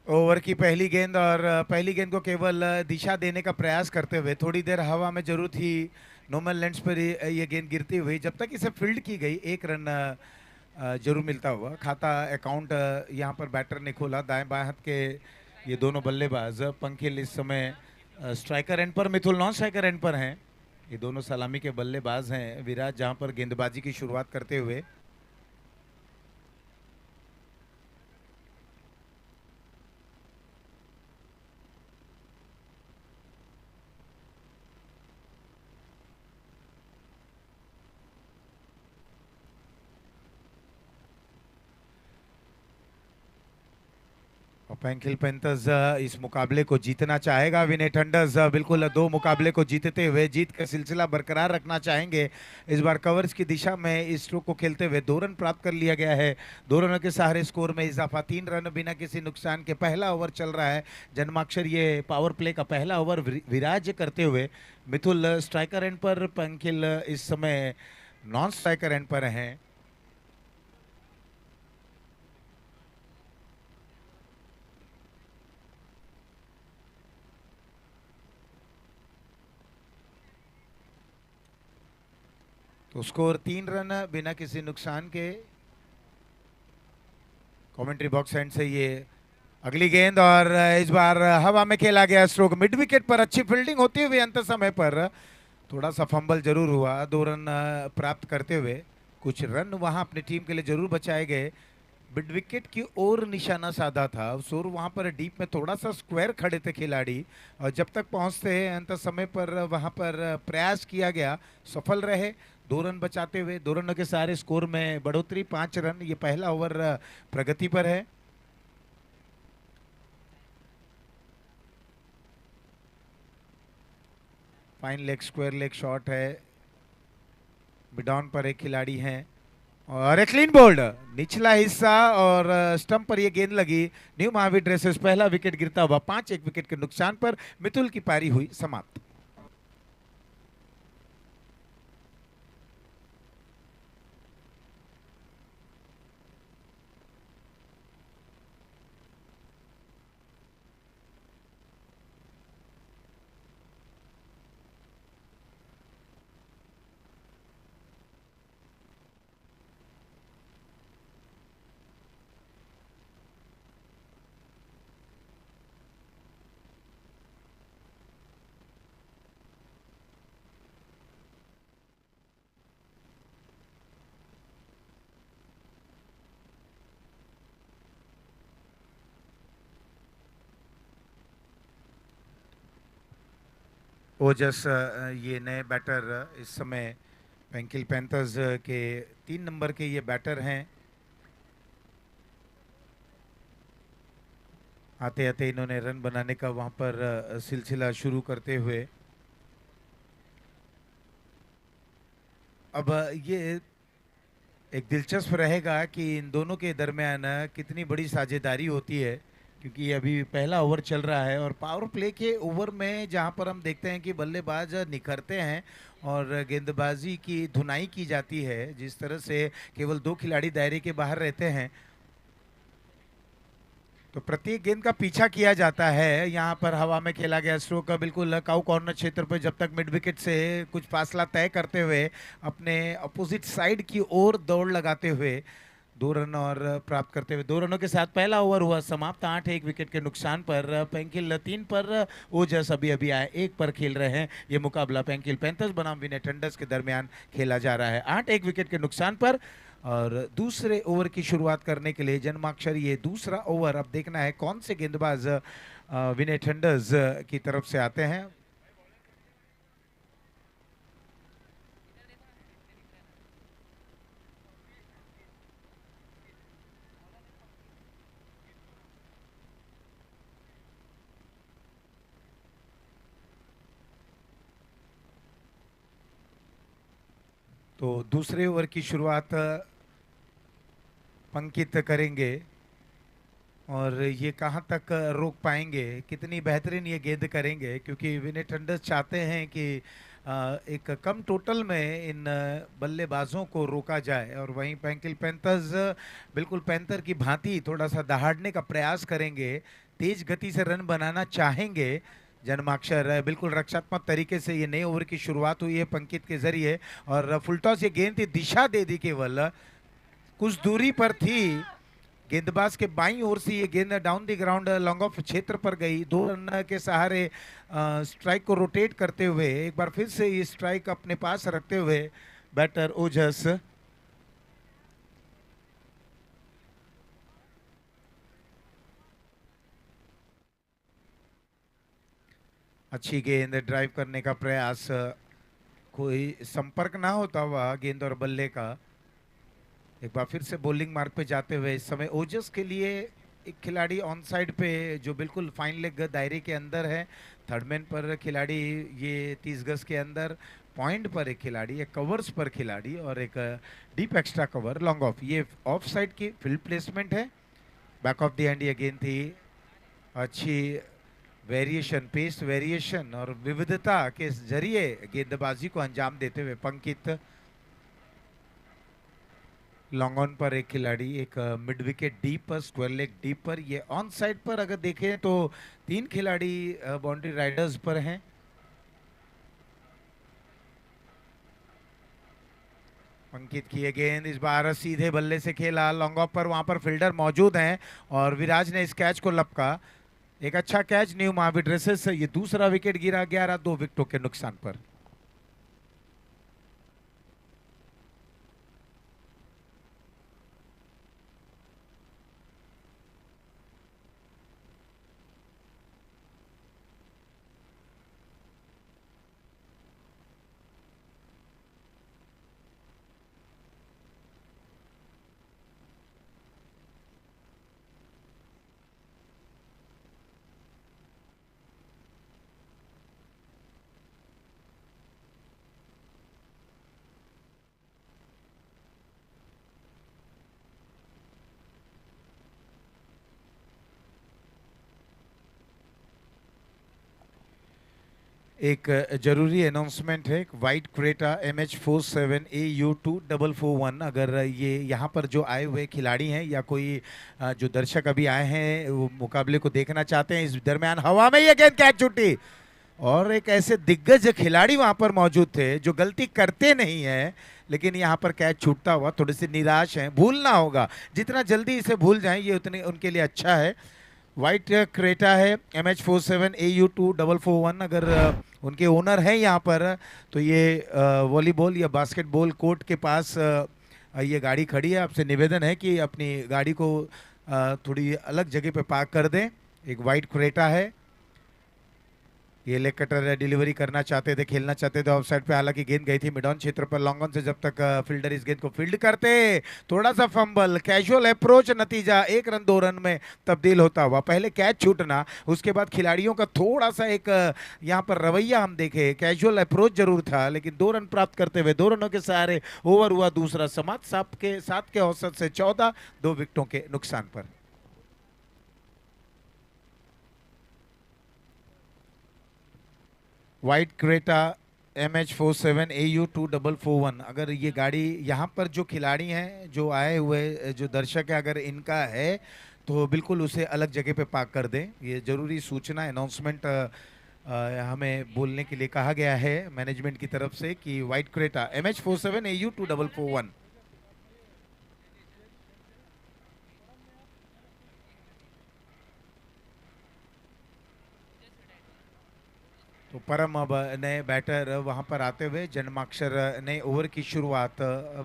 Over की पहली गेंद और पहली गेंद को केवल दिशा देने का प्रयास करते हुए थोड़ी देर हवा में जरूर थी नॉर्मल लेंस पर ये गेंद गिरती हुई, जब तक इसे फील्ड की गई एक रन जरूर मिलता हुआ। खाता अकाउंट यहाँ पर बैटर ने खोला। दाएं बाएं हाथ के ये दोनों बल्लेबाज पंखिल इस समय स्ट्राइकर एंड पर, मिथुल नॉन स्ट्राइकर एंड पर हैं। ये दोनों सलामी के बल्लेबाज हैं। विराट जहां पर गेंदबाजी की शुरुआत करते हुए और पैंकिल पैंथर्स इस मुकाबले को जीतना चाहेगा। विनय थंडर्स बिल्कुल दो मुकाबले को जीतते हुए जीत का सिलसिला बरकरार रखना चाहेंगे। इस बार कवर्स की दिशा में इस स्ट्रोक को खेलते हुए 2 रन प्राप्त कर लिया गया है। 2 रनों के सहारे स्कोर में इजाफा, 3 रन बिना किसी नुकसान के। पहला ओवर चल रहा है जन्माक्षर, ये पावर प्ले का पहला ओवर विराज करते हुए मिथुल स्ट्राइकर एंड पर, पंकिल इस समय नॉन स्ट्राइकर एंड पर हैं। तो स्कोर 3 रन बिना किसी नुकसान के। कमेंट्री बॉक्स एंड से ये अगली गेंद और इस बार हवा में खेला गया स्ट्रोक मिड विकेट पर। अच्छी फील्डिंग होती हुई अंत समय पर थोड़ा सा फंबल जरूर हुआ। 2 रन प्राप्त करते हुए कुछ रन वहां अपनी टीम के लिए जरूर बचाए गए। मिड विकेट की ओर निशाना साधा था और वहां पर डीप में थोड़ा सा स्क्वायर खड़े थे खिलाड़ी, और जब तक पहुंचते हैं अंत समय पर वहां पर प्रयास किया गया, सफल रहे। 2 रन बचाते हुए 2 रनों के सारे स्कोर में बढ़ोतरी, 5 रन। ये पहला ओवर प्रगति पर है। Fine leg, square leg shot है। मिडॉन पर एक खिलाड़ी हैं और एक क्लीन बोल्ड निचला हिस्सा और स्टंप पर यह गेंद लगी। न्यू महावीर ड्रेसेस पहला विकेट गिरता हुआ 5 विकेट के नुकसान पर मितुल की पारी हुई समाप्त। ओजस ये नए बैटर इस समय पेंकिल पैंथर्स के 3 नंबर के ये बैटर हैं। आते आते इन्होंने रन बनाने का वहां पर सिलसिला शुरू करते हुए अब ये एक दिलचस्प रहेगा कि इन दोनों के दरमियान कितनी बड़ी साझेदारी होती है, क्योंकि अभी पहला ओवर चल रहा है और पावर प्ले के ओवर में जहां पर हम देखते हैं कि बल्लेबाज निखरते हैं और गेंदबाजी की धुनाई की जाती है, जिस तरह से केवल 2 खिलाड़ी दायरे के बाहर रहते हैं तो प्रत्येक गेंद का पीछा किया जाता है। यहाँ पर हवा में खेला गया स्ट्रोक का बिल्कुल काउ कॉर्नर क्षेत्र पर, जब तक मिड विकेट से कुछ फासला तय करते हुए अपने अपोजिट साइड की ओर दौड़ लगाते हुए 2 रन और प्राप्त करते हुए 2 रनों के साथ पहला ओवर हुआ समाप्त। 8 विकेट के नुकसान पर पेंकिल 3 पर, ओजस अभी अभी आए 1 पर खेल रहे हैं। ये मुकाबला पेंकिल पैंथर्स बनाम विनय थंडर्स के दरमियान खेला जा रहा है 8 विकेट के नुकसान पर। और दूसरे ओवर की शुरुआत करने के लिए जन्माक्षर, ये दूसरा ओवर अब देखना है कौन से गेंदबाज विनय थंडर्स की तरफ से आते हैं। तो दूसरे ओवर की शुरुआत पंकित करेंगे और ये कहां तक रोक पाएंगे, कितनी बेहतरीन ये गेंद करेंगे, क्योंकि विनय थंडर्स चाहते हैं कि एक कम टोटल में इन बल्लेबाजों को रोका जाए और वहीं पेंकिल पैंथर्स बिल्कुल पैंथर की भांति थोड़ा सा दहाड़ने का प्रयास करेंगे, तेज गति से रन बनाना चाहेंगे। जन्माक्षर बिल्कुल रक्षात्मक तरीके से ये नए ओवर की शुरुआत हुई है पंकित के जरिए और फुलटॉस ये गेंद थी, दिशा दे दी केवल कुछ दूरी पर थी। गेंदबाज के बाईं ओर से ये गेंद down the ground long off क्षेत्र पर गई। 2 रन के सहारे स्ट्राइक को रोटेट करते हुए एक बार फिर से ये स्ट्राइक अपने पास रखते हुए बैटर ओजस अच्छी गेंद ड्राइव करने का प्रयास, कोई संपर्क ना होता हुआ गेंद और बल्ले का। एक बार फिर से बॉलिंग मार्ग पे जाते हुए इस समय ओजस के लिए एक खिलाड़ी ऑन साइड पे जो बिल्कुल फाइन लेग दायरे के अंदर है। थर्ड मैन पर खिलाड़ी ये 30 गज के अंदर, पॉइंट पर एक खिलाड़ी, एक कवर्स पर खिलाड़ी और एक deep extra cover long off. ये ऑफ साइड की फील्ड प्लेसमेंट है। बैक ऑफ द एंड ये गेंद थी, अच्छी वेरिएशन, पेस वेरिएशन और विविधता के जरिए गेंदबाजी को अंजाम देते हुए पंकित। लॉन्ग ऑन पर एक खिलाड़ी, एक मिड विकेट डीप पर, स्क्वायर लेग डीप पर। ये ऑन साइड पर अगर देखें तो 3 खिलाड़ी बाउंड्री राइडर्स पर हैं। अंकित की ये गेंद इस बार सीधे बल्ले से खेला, लॉन्ग ऑफ पर, वहां पर फील्डर मौजूद हैं और विराज ने इस कैच को लपका। एक अच्छा कैच न्यू महावीर ड्रेसेस से। ये दूसरा विकेट गिरा 11 विकेटों के नुकसान पर। एक जरूरी अनाउंसमेंट है। एक वाइट क्रेटा MH47AU2441, अगर ये यहाँ पर जो आए हुए खिलाड़ी हैं या कोई जो दर्शक अभी आए हैं वो मुकाबले को देखना चाहते हैं, इस दरमियान हवा में ये गेंद कैच छूटी और एक ऐसे दिग्गज खिलाड़ी वहां पर मौजूद थे जो गलती करते नहीं है, लेकिन यहाँ पर कैच छूटता हुआ थोड़े से निराश हैं। भूलना होगा, जितना जल्दी इसे भूल जाएं ये उतने उनके लिए अच्छा है। वाइट क्रेटा है MH47AU2441, अगर उनके ओनर हैं यहाँ पर तो ये वॉलीबॉल या बास्केटबॉल कोर्ट के पास ये गाड़ी खड़ी है। आपसे निवेदन है कि अपनी गाड़ी को थोड़ी अलग जगह पे पार्क कर दें। एक वाइट क्रेटा है, ये लेग कटर डिलीवरी करना चाहते थे, खेलना चाहते थे ऑफ साइड पे, हालांकि गेंद गई थी मिड ऑन क्षेत्र पर लॉन्ग ऑन से। जब तक फील्डर इस गेंद को फील्ड करते, थोड़ा सा फंबल, कैजुअल अप्रोच, नतीजा 1 रन 2 रन में तब्दील होता हुआ। पहले कैच छूटना, उसके बाद खिलाड़ियों का थोड़ा सा एक यहाँ पर रवैया हम देखे, कैजुअल अप्रोच जरूर था, लेकिन 2 रन प्राप्त करते हुए 2 रनों के सहारे ओवर हुआ दूसरा समाप्त। 7 के औसत से 14, 2 विकेटों के नुकसान पर। वाइट क्रेटा MH47AU2441, अगर ये गाड़ी यहाँ पर जो खिलाड़ी हैं जो आए हुए जो दर्शक है, अगर इनका है तो बिल्कुल उसे अलग जगह पे पार्क कर दें। ये जरूरी सूचना, अनाउंसमेंट हमें बोलने के लिए कहा गया है मैनेजमेंट की तरफ से कि वाइट क्रेटा MH47AU2441। तो परम अब नए बैटर वहां पर आते हुए, जन्माक्षर नए ओवर की शुरुआत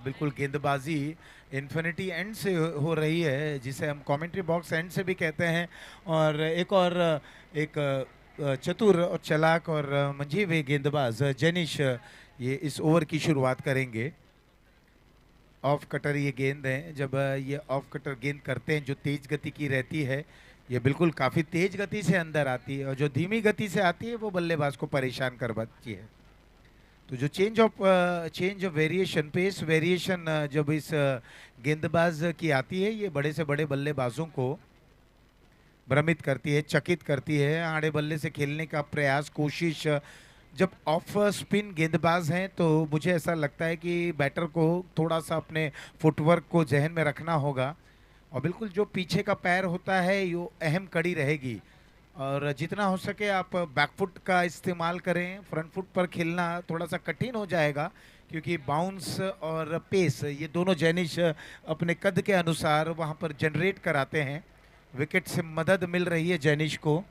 बिल्कुल गेंदबाजी इन्फिनिटी एंड से हो रही है, जिसे हम कमेंट्री बॉक्स एंड से भी कहते हैं। और एक चतुर और चालाक और मंझे हुए गेंदबाज जेनिश ये इस ओवर की शुरुआत करेंगे। ऑफ कटर ये गेंद है, जब ये ऑफ कटर गेंद करते हैं जो तेज गति की रहती है, ये बिल्कुल काफ़ी तेज गति से अंदर आती है और जो धीमी गति से आती है वो बल्लेबाज को परेशान करवाती है। तो जो change of variation, pace variation जब इस गेंदबाज की आती है, ये बड़े से बड़े बल्लेबाजों को भ्रमित करती है, चकित करती है। आड़े बल्ले से खेलने का प्रयास, कोशिश जब ऑफ स्पिन गेंदबाज हैं तो मुझे ऐसा लगता है कि बैटर को थोड़ा सा अपने फुटवर्क को जहन में रखना होगा, और बिल्कुल जो पीछे का पैर होता है ये अहम कड़ी रहेगी, और जितना हो सके आप बैकफुट का इस्तेमाल करें। फ्रंट फुट पर खेलना थोड़ा सा कठिन हो जाएगा, क्योंकि बाउंस और पेस ये दोनों जैनिश अपने कद के अनुसार वहां पर जनरेट कराते हैं। विकेट से मदद मिल रही है जैनिश को।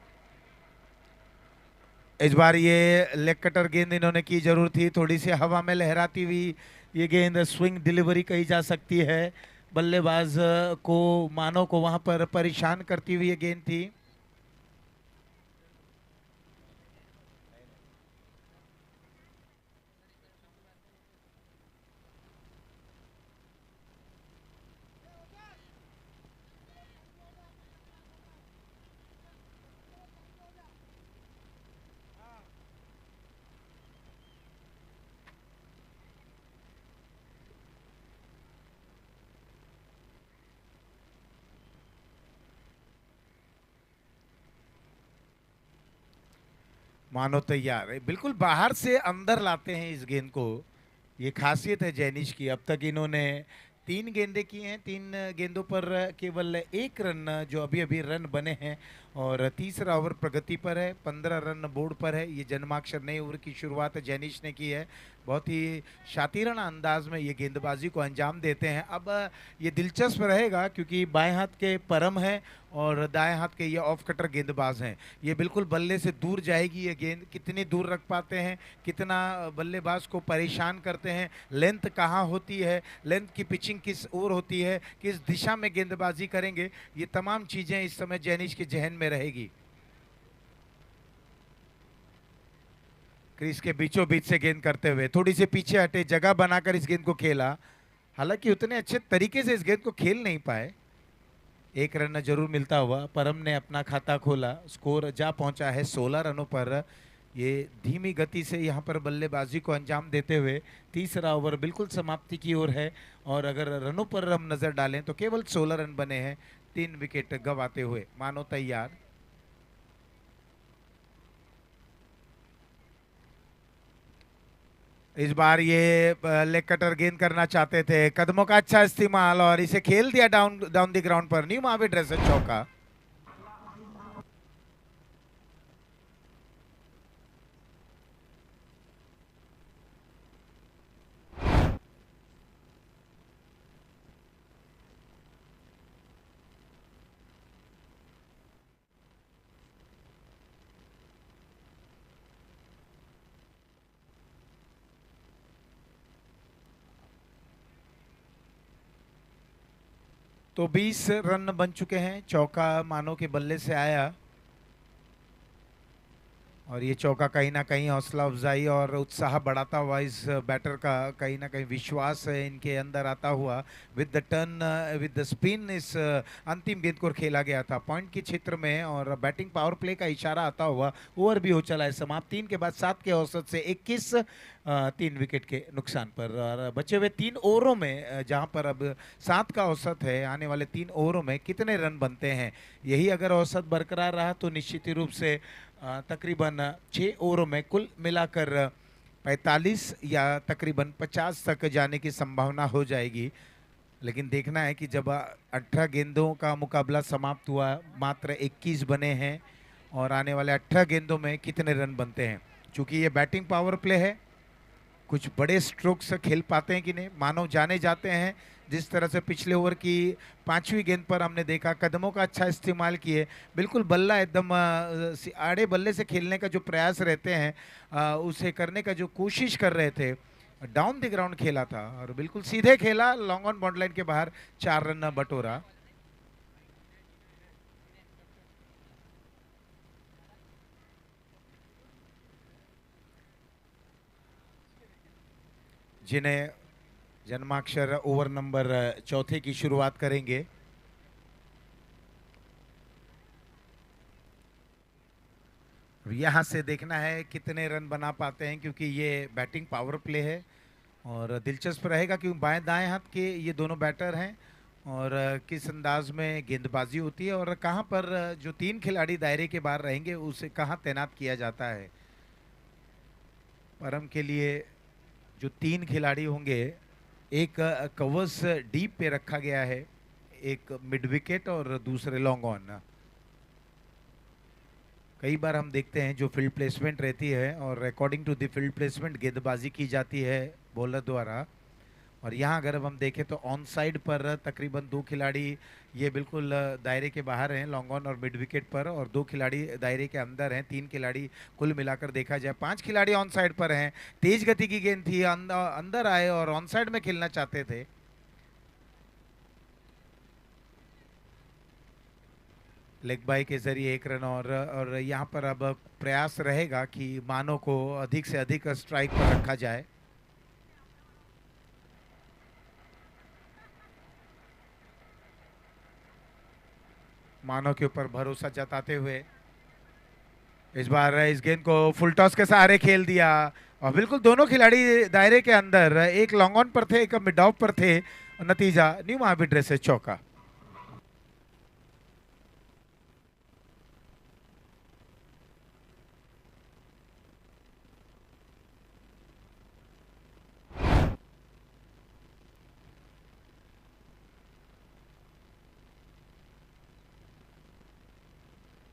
इस बार ये लेग कटर गेंद इन्होंने की जरूर थी, थोड़ी सी हवा में लहराती हुई ये गेंद स्विंग डिलीवरी कही जा सकती है। बल्लेबाज को मानो को वहां पर परेशान करती हुई ये गेंद थी। मानो तैयार है, बिल्कुल बाहर से अंदर लाते हैं इस गेंद को। ये खासियत है जैनिश की। अब तक इन्होंने 3 गेंदें की हैं, 3 गेंदों पर केवल 1 रन जो अभी अभी रन बने हैं, और तीसरा ओवर प्रगति पर है, 15 रन बोर्ड पर है। ये जन्माक्षर नए ओवर की शुरुआत जैनिश ने की है। बहुत ही शातिराना अंदाज में ये गेंदबाजी को अंजाम देते हैं। अब ये दिलचस्प रहेगा क्योंकि बाएं हाथ के परम हैं और दाएं हाथ के ये ऑफ कटर गेंदबाज हैं। ये बिल्कुल बल्ले से दूर जाएगी ये गेंद, कितनी दूर रख पाते हैं, कितना बल्लेबाज को परेशान करते हैं, लेंथ कहाँ होती है, लेंथ की पिचिंग किस ओर होती है, किस दिशा में गेंदबाजी करेंगे, ये तमाम चीज़ें इस समय जैनिश के जहन में रहेगी। क्रीज के बीचों बीच से गेंद करते हुए थोड़ी सी पीछे हटे, जगह बनाकर इस गेंद को खेला। हालांकि उतने अच्छे तरीके से इस गेंद को खेल नहीं पाए। 1 रन जरूर मिलता हुआ परम ने अपना खाता खोला। स्कोर जा पहुंचा है 16 रनों पर। ये धीमी गति से यहाँ पर बल्लेबाजी को अंजाम देते हुए तीसरा ओवर बिल्कुल समाप्ति की ओर है, और अगर रनों पर हम नजर डालें तो केवल 16 रन बने हैं 3 विकेट गंवाते हुए। मानो तैयार। इस बार ये लेग कटर गेंद करना चाहते थे, कदमों का अच्छा इस्तेमाल, और इसे खेल दिया डाउन डाउन द ग्राउंड पर। न्यू महावीर ड्रेसर चौका। तो 20 रन बन चुके हैं। चौका मानो के बल्ले से आया, और ये चौका कहीं ना कहीं हौसला अफजाई और उत्साह बढ़ाता हुआ इस बैटर का कहीं ना कहीं विश्वास है इनके अंदर आता हुआ। With the turn, with the spin, इस अंतिम गेंद को खेला गया था पॉइंट के क्षेत्र में, और बैटिंग पावर प्ले का इशारा आता हुआ ओवर भी हो चला है समाप्त। 3 के बाद 7 के औसत से 21, 3 विकेट के नुकसान पर। और बचे हुए 3 ओवरों में, जहां पर अब 7 का औसत है, आने वाले 3 ओवरों में कितने रन बनते हैं, यही अगर औसत बरकरार रहा तो निश्चित ही रूप से तकरीबन 6 ओवरों में कुल मिलाकर 45 या तकरीबन 50 तक जाने की संभावना हो जाएगी। लेकिन देखना है कि जब 18 गेंदों का मुकाबला समाप्त हुआ, मात्र 21 बने हैं, और आने वाले 18 गेंदों में कितने रन बनते हैं। चूंकि ये बैटिंग पावर प्ले है, कुछ बड़े स्ट्रोक्स खेल पाते हैं कि नहीं, मानव जाने जाते हैं। जिस तरह से पिछले ओवर की 5वीं गेंद पर हमने देखा, कदमों का अच्छा इस्तेमाल किए, बिल्कुल बल्ला एकदम आड़े बल्ले से खेलने का जो प्रयास रहते हैं, उसे करने का जो कोशिश कर रहे थे, डाउन द ग्राउंड खेला था और बिल्कुल सीधे खेला, लॉन्ग ऑन बाउंड लाइन के बाहर 4 रन बटोरा। जिन्हें जन्माक्षर ओवर नंबर चौथे की शुरुआत करेंगे। यहाँ से देखना है कितने रन बना पाते हैं, क्योंकि ये बैटिंग पावर प्ले है, और दिलचस्प रहेगा क्योंकि बाएं दाएं हाथ के ये दोनों बैटर हैं, और किस अंदाज में गेंदबाजी होती है, और कहाँ पर जो 3 खिलाड़ी दायरे के बाहर रहेंगे उसे कहाँ तैनात किया जाता है। परम के लिए जो 3 खिलाड़ी होंगे, एक कवर्स डीप पे रखा गया है, एक मिड विकेट और दूसरे लॉन्ग ऑन। कई बार हम देखते हैं जो फील्ड प्लेसमेंट रहती है और according to the field placement गेंदबाजी की जाती है बॉलर द्वारा। और यहाँ अगर हम देखें तो ऑन साइड पर तकरीबन 2 खिलाड़ी ये बिल्कुल दायरे के बाहर हैं, लॉन्ग ऑन और मिड विकेट पर, और 2 खिलाड़ी दायरे के अंदर हैं। 3 खिलाड़ी कुल मिलाकर देखा जाए 5 खिलाड़ी ऑन साइड पर हैं। तेज गति की गेंद थी, अंदर आए और ऑन साइड में खेलना चाहते थे। लेग बाई के जरिए 1 रन और यहाँ पर अब प्रयास रहेगा कि मानो को अधिक से अधिक स्ट्राइक पर रखा जाए। मानो के ऊपर भरोसा जताते हुए इस बार इस गेंद को फुल टॉस के सहारे खेल दिया और बिल्कुल दोनों खिलाड़ी दायरे के अंदर, एक लॉन्ग ऑन पर थे, एक मिड ऑफ पर थे। नतीजा न्यू महावीर ड्रेसेस चौका।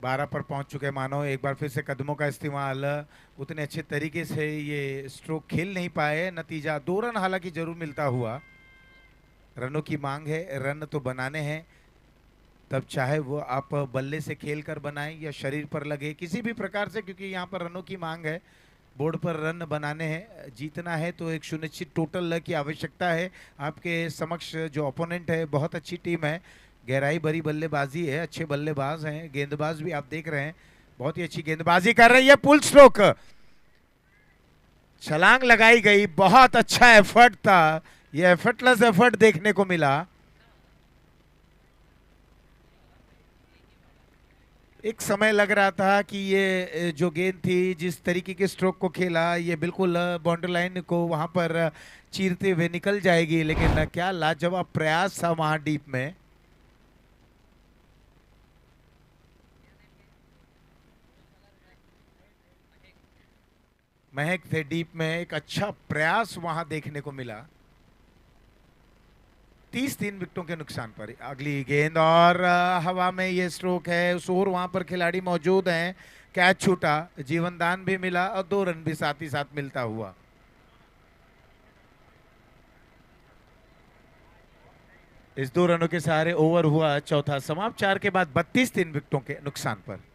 बारह पर पहुंच चुके मानो, एक बार फिर से कदमों का इस्तेमाल, उतने अच्छे तरीके से ये स्ट्रोक खेल नहीं पाए। नतीजा 2 रन हालांकि जरूर मिलता हुआ। रनों की मांग है, रन तो बनाने हैं, तब चाहे वो आप बल्ले से खेल कर बनाएं या शरीर पर लगे, किसी भी प्रकार से, क्योंकि यहाँ पर रनों की मांग है। बोर्ड पर रन बनाने हैं, जीतना है तो एक सुनिश्चित टोटल की आवश्यकता है। आपके समक्ष जो ओपोनेंट है बहुत अच्छी टीम है, गहराई भरी बल्लेबाजी है, अच्छे बल्लेबाज हैं, गेंदबाज भी आप देख रहे हैं बहुत ही अच्छी गेंदबाजी कर रही है। पुल स्ट्रोक, छलांग लगाई गई, बहुत अच्छा एफर्ट था, ये एफर्टलेस एफर्ट देखने को मिला। एक समय लग रहा था कि ये जो गेंद थी, जिस तरीके के स्ट्रोक को खेला, ये बिल्कुल बाउंड्री लाइन को वहां पर चीरते हुए निकल जाएगी, लेकिन क्या लाजवाब प्रयास था वहां डीप में। महक थे डीप में, एक अच्छा प्रयास वहां देखने को मिला। 30 विकेटों के नुकसान पर अगली गेंद और हवा में ये स्ट्रोक है, उस ओर वहां पर खिलाड़ी मौजूद हैं। कैच छूटा, जीवन दान भी मिला और 2 रन भी साथ ही साथ मिलता हुआ। इस 2 रनों के सहारे ओवर हुआ चौथा समाप्त, 4 के बाद 32 विकेटों के नुकसान पर।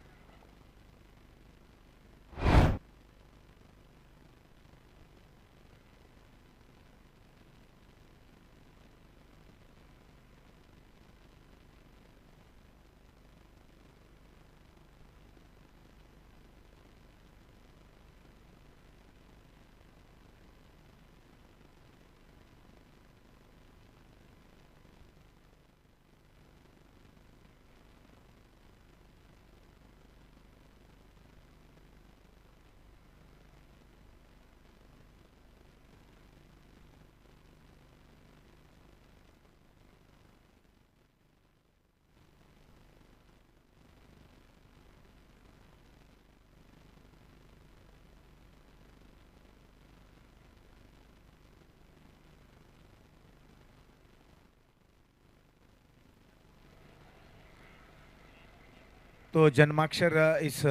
तो जन्माक्षर इस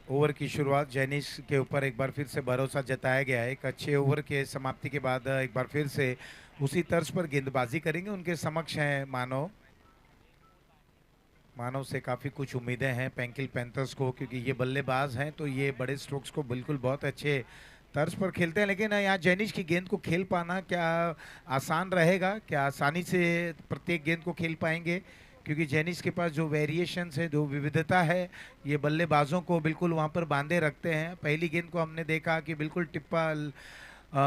ओवर की शुरुआत जैनिश के ऊपर एक बार फिर से भरोसा जताया गया है। एक अच्छे ओवर के समाप्ति के बाद एक बार फिर से उसी तर्ज पर गेंदबाजी करेंगे। उनके समक्ष हैं मानव। मानव से काफ़ी कुछ उम्मीदें हैं पैंकिल पैंथर्स को, क्योंकि ये बल्लेबाज हैं तो ये बड़े स्ट्रोक्स को बिल्कुल बहुत अच्छे तर्ज पर खेलते हैं। लेकिन यहाँ जैनिश की गेंद को खेल पाना क्या आसान रहेगा? क्या आसानी से प्रत्येक गेंद को खेल पाएंगे? क्योंकि जैनिश के पास जो वेरिएशंस है, जो विविधता है, ये बल्लेबाजों को बिल्कुल वहाँ पर बांधे रखते हैं। पहली गेंद को हमने देखा कि बिल्कुल टिप्पा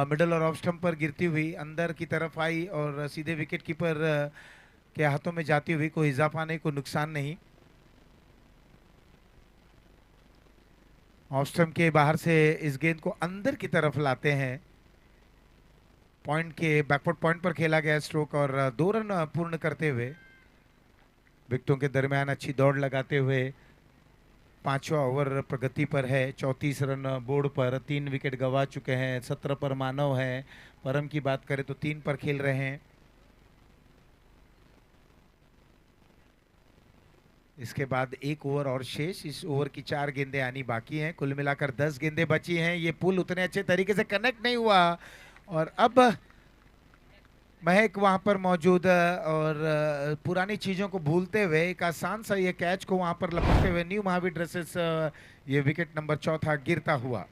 मिडल और ऑफ स्टंप पर गिरती हुई अंदर की तरफ आई और सीधे विकेट कीपर के हाथों में जाती हुई, कोई इजाफा नहीं, कोई नुकसान नहीं। ऑफ स्टंप के बाहर से इस गेंद को अंदर की तरफ लाते हैं। पॉइंट के बैकवर्ड पॉइंट पर खेला गया स्ट्रोक और 2 रन पूर्ण करते हुए विकेटों के दरमियान अच्छी दौड़ लगाते हुए पांचवा ओवर प्रगति पर है, 34 रन बोर्ड पर, 3 विकेट गंवा चुके हैं, 17 पर मानव है। परम की बात करें तो 3 पर खेल रहे हैं। इसके बाद एक ओवर और शेष, इस ओवर की 4 गेंदें आनी बाकी हैं। कुल मिलाकर 10 गेंदें बची हैं। ये पुल उतने अच्छे तरीके से कनेक्ट नहीं हुआ और अब महक वहां पर मौजूद और पुरानी चीजों को भूलते हुए एक आसान सा ये कैच को वहां पर लपकते हुए न्यू महावीर ड्रेसेस ये विकेट नंबर चौथा गिरता हुआ।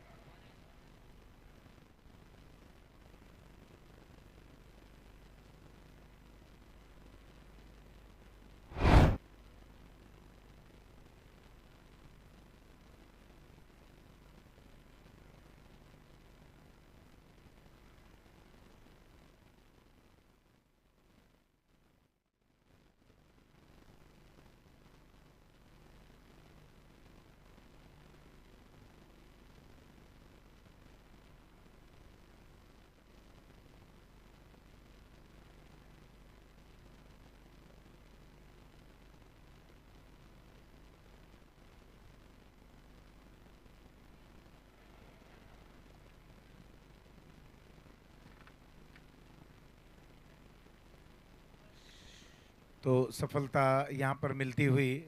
तो सफलता यहाँ पर मिलती हुई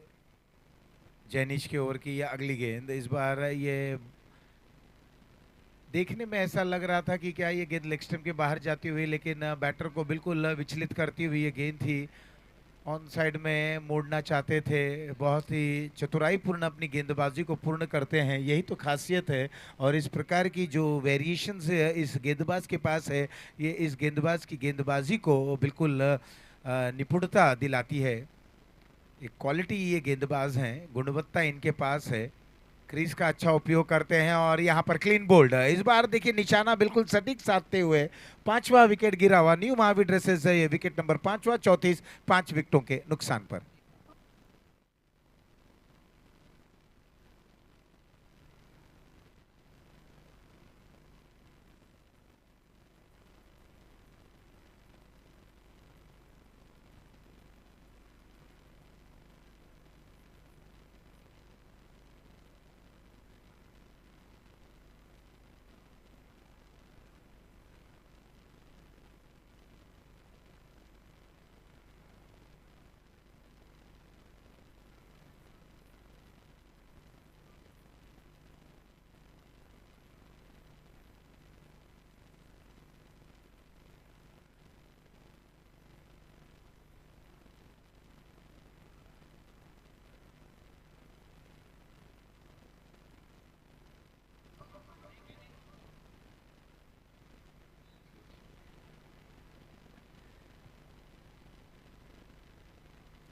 जैनिश के ओवर की। या अगली गेंद, इस बार ये देखने में ऐसा लग रहा था कि क्या ये गेंद लेग स्टंप के बाहर जाती हुई, लेकिन बैटर को बिल्कुल विचलित करती हुई ये गेंद थी। ऑन साइड में मोड़ना चाहते थे। बहुत ही चतुराईपूर्ण अपनी गेंदबाजी को पूर्ण करते हैं, यही तो खासियत है। और इस प्रकार की जो वेरिएशंस है इस गेंदबाज के पास है, ये इस गेंदबाज की गेंदबाजी को बिल्कुल निपुणता दिलाती है। एक क्वालिटी ये गेंदबाज हैं, गुणवत्ता इनके पास है। क्रीज का अच्छा उपयोग करते हैं और यहाँ पर क्लीन बोल्ड। इस बार देखिए निशाना बिल्कुल सटीक साधते हुए पांचवा विकेट गिरा हुआ न्यू महावीर ड्रेसेस है। ये विकेट नंबर पांचवा, 34 5 विकेटों के नुकसान पर।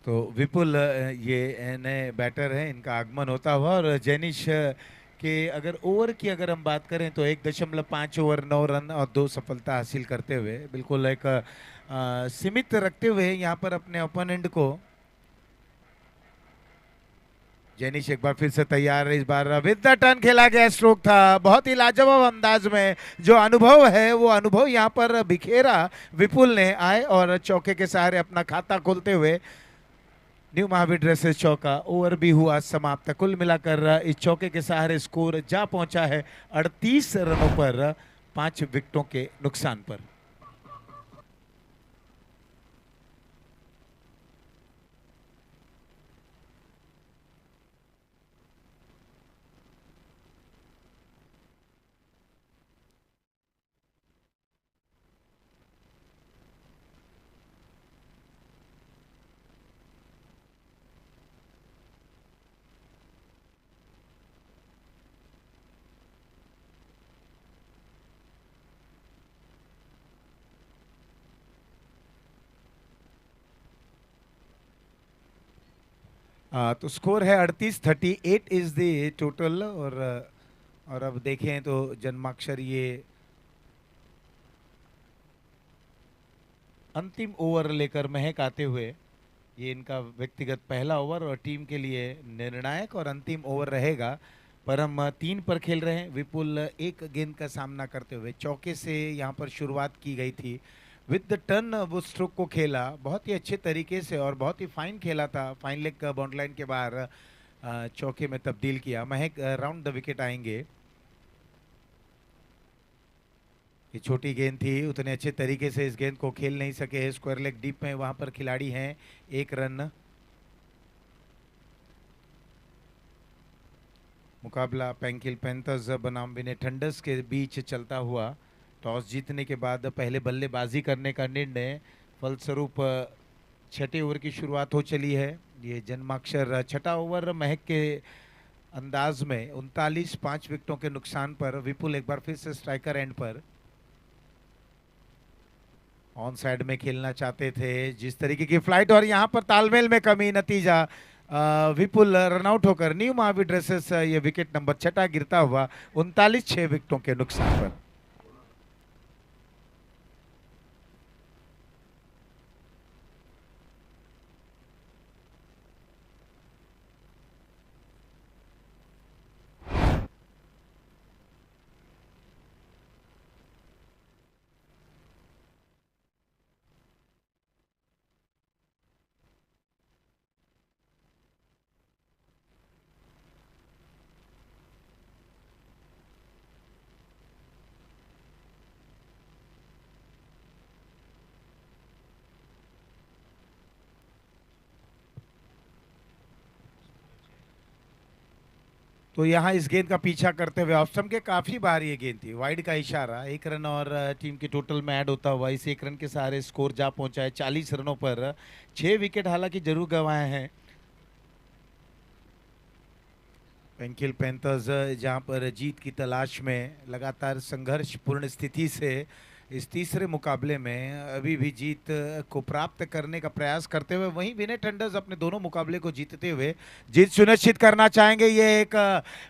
तो विपुल ये नए बैटर हैं, इनका आगमन होता हुआ। और जैनिश के अगर ओवर की अगर हम बात करें तो 1.5 ओवर 9 रन और 2 सफलता हासिल करते हुए बिल्कुल एक सीमित रखते हुए यहाँ पर अपने ओपोनेंट को। जैनिश एक बार फिर से तैयार है। इस बार विद द टर्न खेला गया स्ट्रोक था, बहुत ही लाजवाब अंदाज में। जो अनुभव है वो अनुभव यहाँ पर बिखेरा विपुल ने आए और चौके के सहारे अपना खाता खोलते हुए न्यू महावीर ड्रेसेस चौका। ओवर भी हुआ समाप्त। कुल मिलाकर इस चौके के सहारे स्कोर जा पहुंचा है 38 रनों पर 5 विकेटों के नुकसान पर। तो स्कोर है 38 इज द टोटल। और अब देखें तो जन्माक्षर ये अंतिम ओवर लेकर महक आते हुए, ये इनका व्यक्तिगत पहला ओवर और टीम के लिए निर्णायक और अंतिम ओवर रहेगा। पर हम 3 पर खेल रहे हैं। विपुल एक गेंद का सामना करते हुए चौके से यहाँ पर शुरुआत की गई थी। विद द टर्न वो स्ट्रोक को खेला बहुत ही अच्छे तरीके से और बहुत ही फाइन खेला था। फाइन लेग बाउंड्री लाइन के बाहर चौके में तब्दील किया। महक राउंड द विकेट आएंगे। ये छोटी गेंद थी, उतने अच्छे तरीके से इस गेंद को खेल नहीं सके। स्क्वायर लेग डीप में वहां पर खिलाड़ी हैं। 1 रन। मुकाबला पेंकिल पैंथर्स बनाम विने थंडर्स के बीच चलता हुआ। टॉस जीतने के बाद पहले बल्लेबाजी करने का निर्णय, फलस्वरूप छठे ओवर की शुरुआत हो चली है। ये जन्माक्षर छठा ओवर महक के अंदाज में 39 5 विकेटों के नुकसान पर। विपुल एक बार फिर से स्ट्राइकर एंड पर ऑन साइड में खेलना चाहते थे। जिस तरीके की फ्लाइट और यहां पर तालमेल में कमी, नतीजा विपुल रनआउट होकर न्यू महावीर ड्रेसेस ये विकेट नंबर छठा गिरता हुआ 39 6 विकेटों के नुकसान पर। तो यहाँ इस गेंद का पीछा करते हुए ऑफ स्टंप के काफी बार ये गेंद थी, वाइड का इशारा। 1 रन और टीम के टोटल में ऐड होता हुआ इस 1 रन के सहारे स्कोर जा पहुंचा है 40 रनों पर। 6 विकेट हालांकि जरूर गंवाए हैं पेंकिल पैंथर्स, जहां पर जीत की तलाश में लगातार संघर्षपूर्ण स्थिति से इस तीसरे मुकाबले में अभी भी जीत को प्राप्त करने का प्रयास करते हुए, वहीं विने थंडर्स अपने दोनों मुकाबले को जीतते हुए जीत सुनिश्चित करना चाहेंगे। ये एक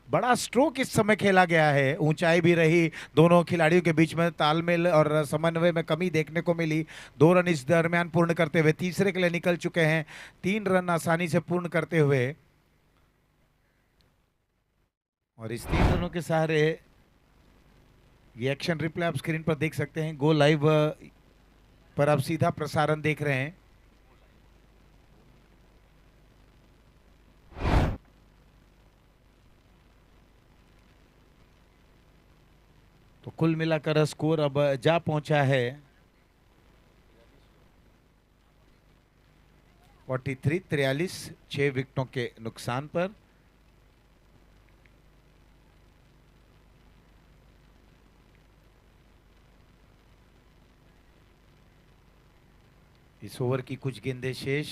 बड़ा स्ट्रोक इस समय खेला गया है, ऊंचाई भी रही, दोनों खिलाड़ियों के बीच में तालमेल और समन्वय में कमी देखने को मिली। 2 रन इस दरमियान पूर्ण करते हुए तीसरे के लिए निकल चुके हैं। 3 रन आसानी से पूर्ण करते हुए, और इस 3 रनों के सहारे ये एक्शन रिप्ले आप स्क्रीन पर देख सकते हैं। गो लाइव पर आप सीधा प्रसारण देख रहे हैं। तो कुल मिलाकर स्कोर अब जा पहुंचा है 43 6 विकेटों के नुकसान पर। इस ओवर की कुछ गेंदें शेष,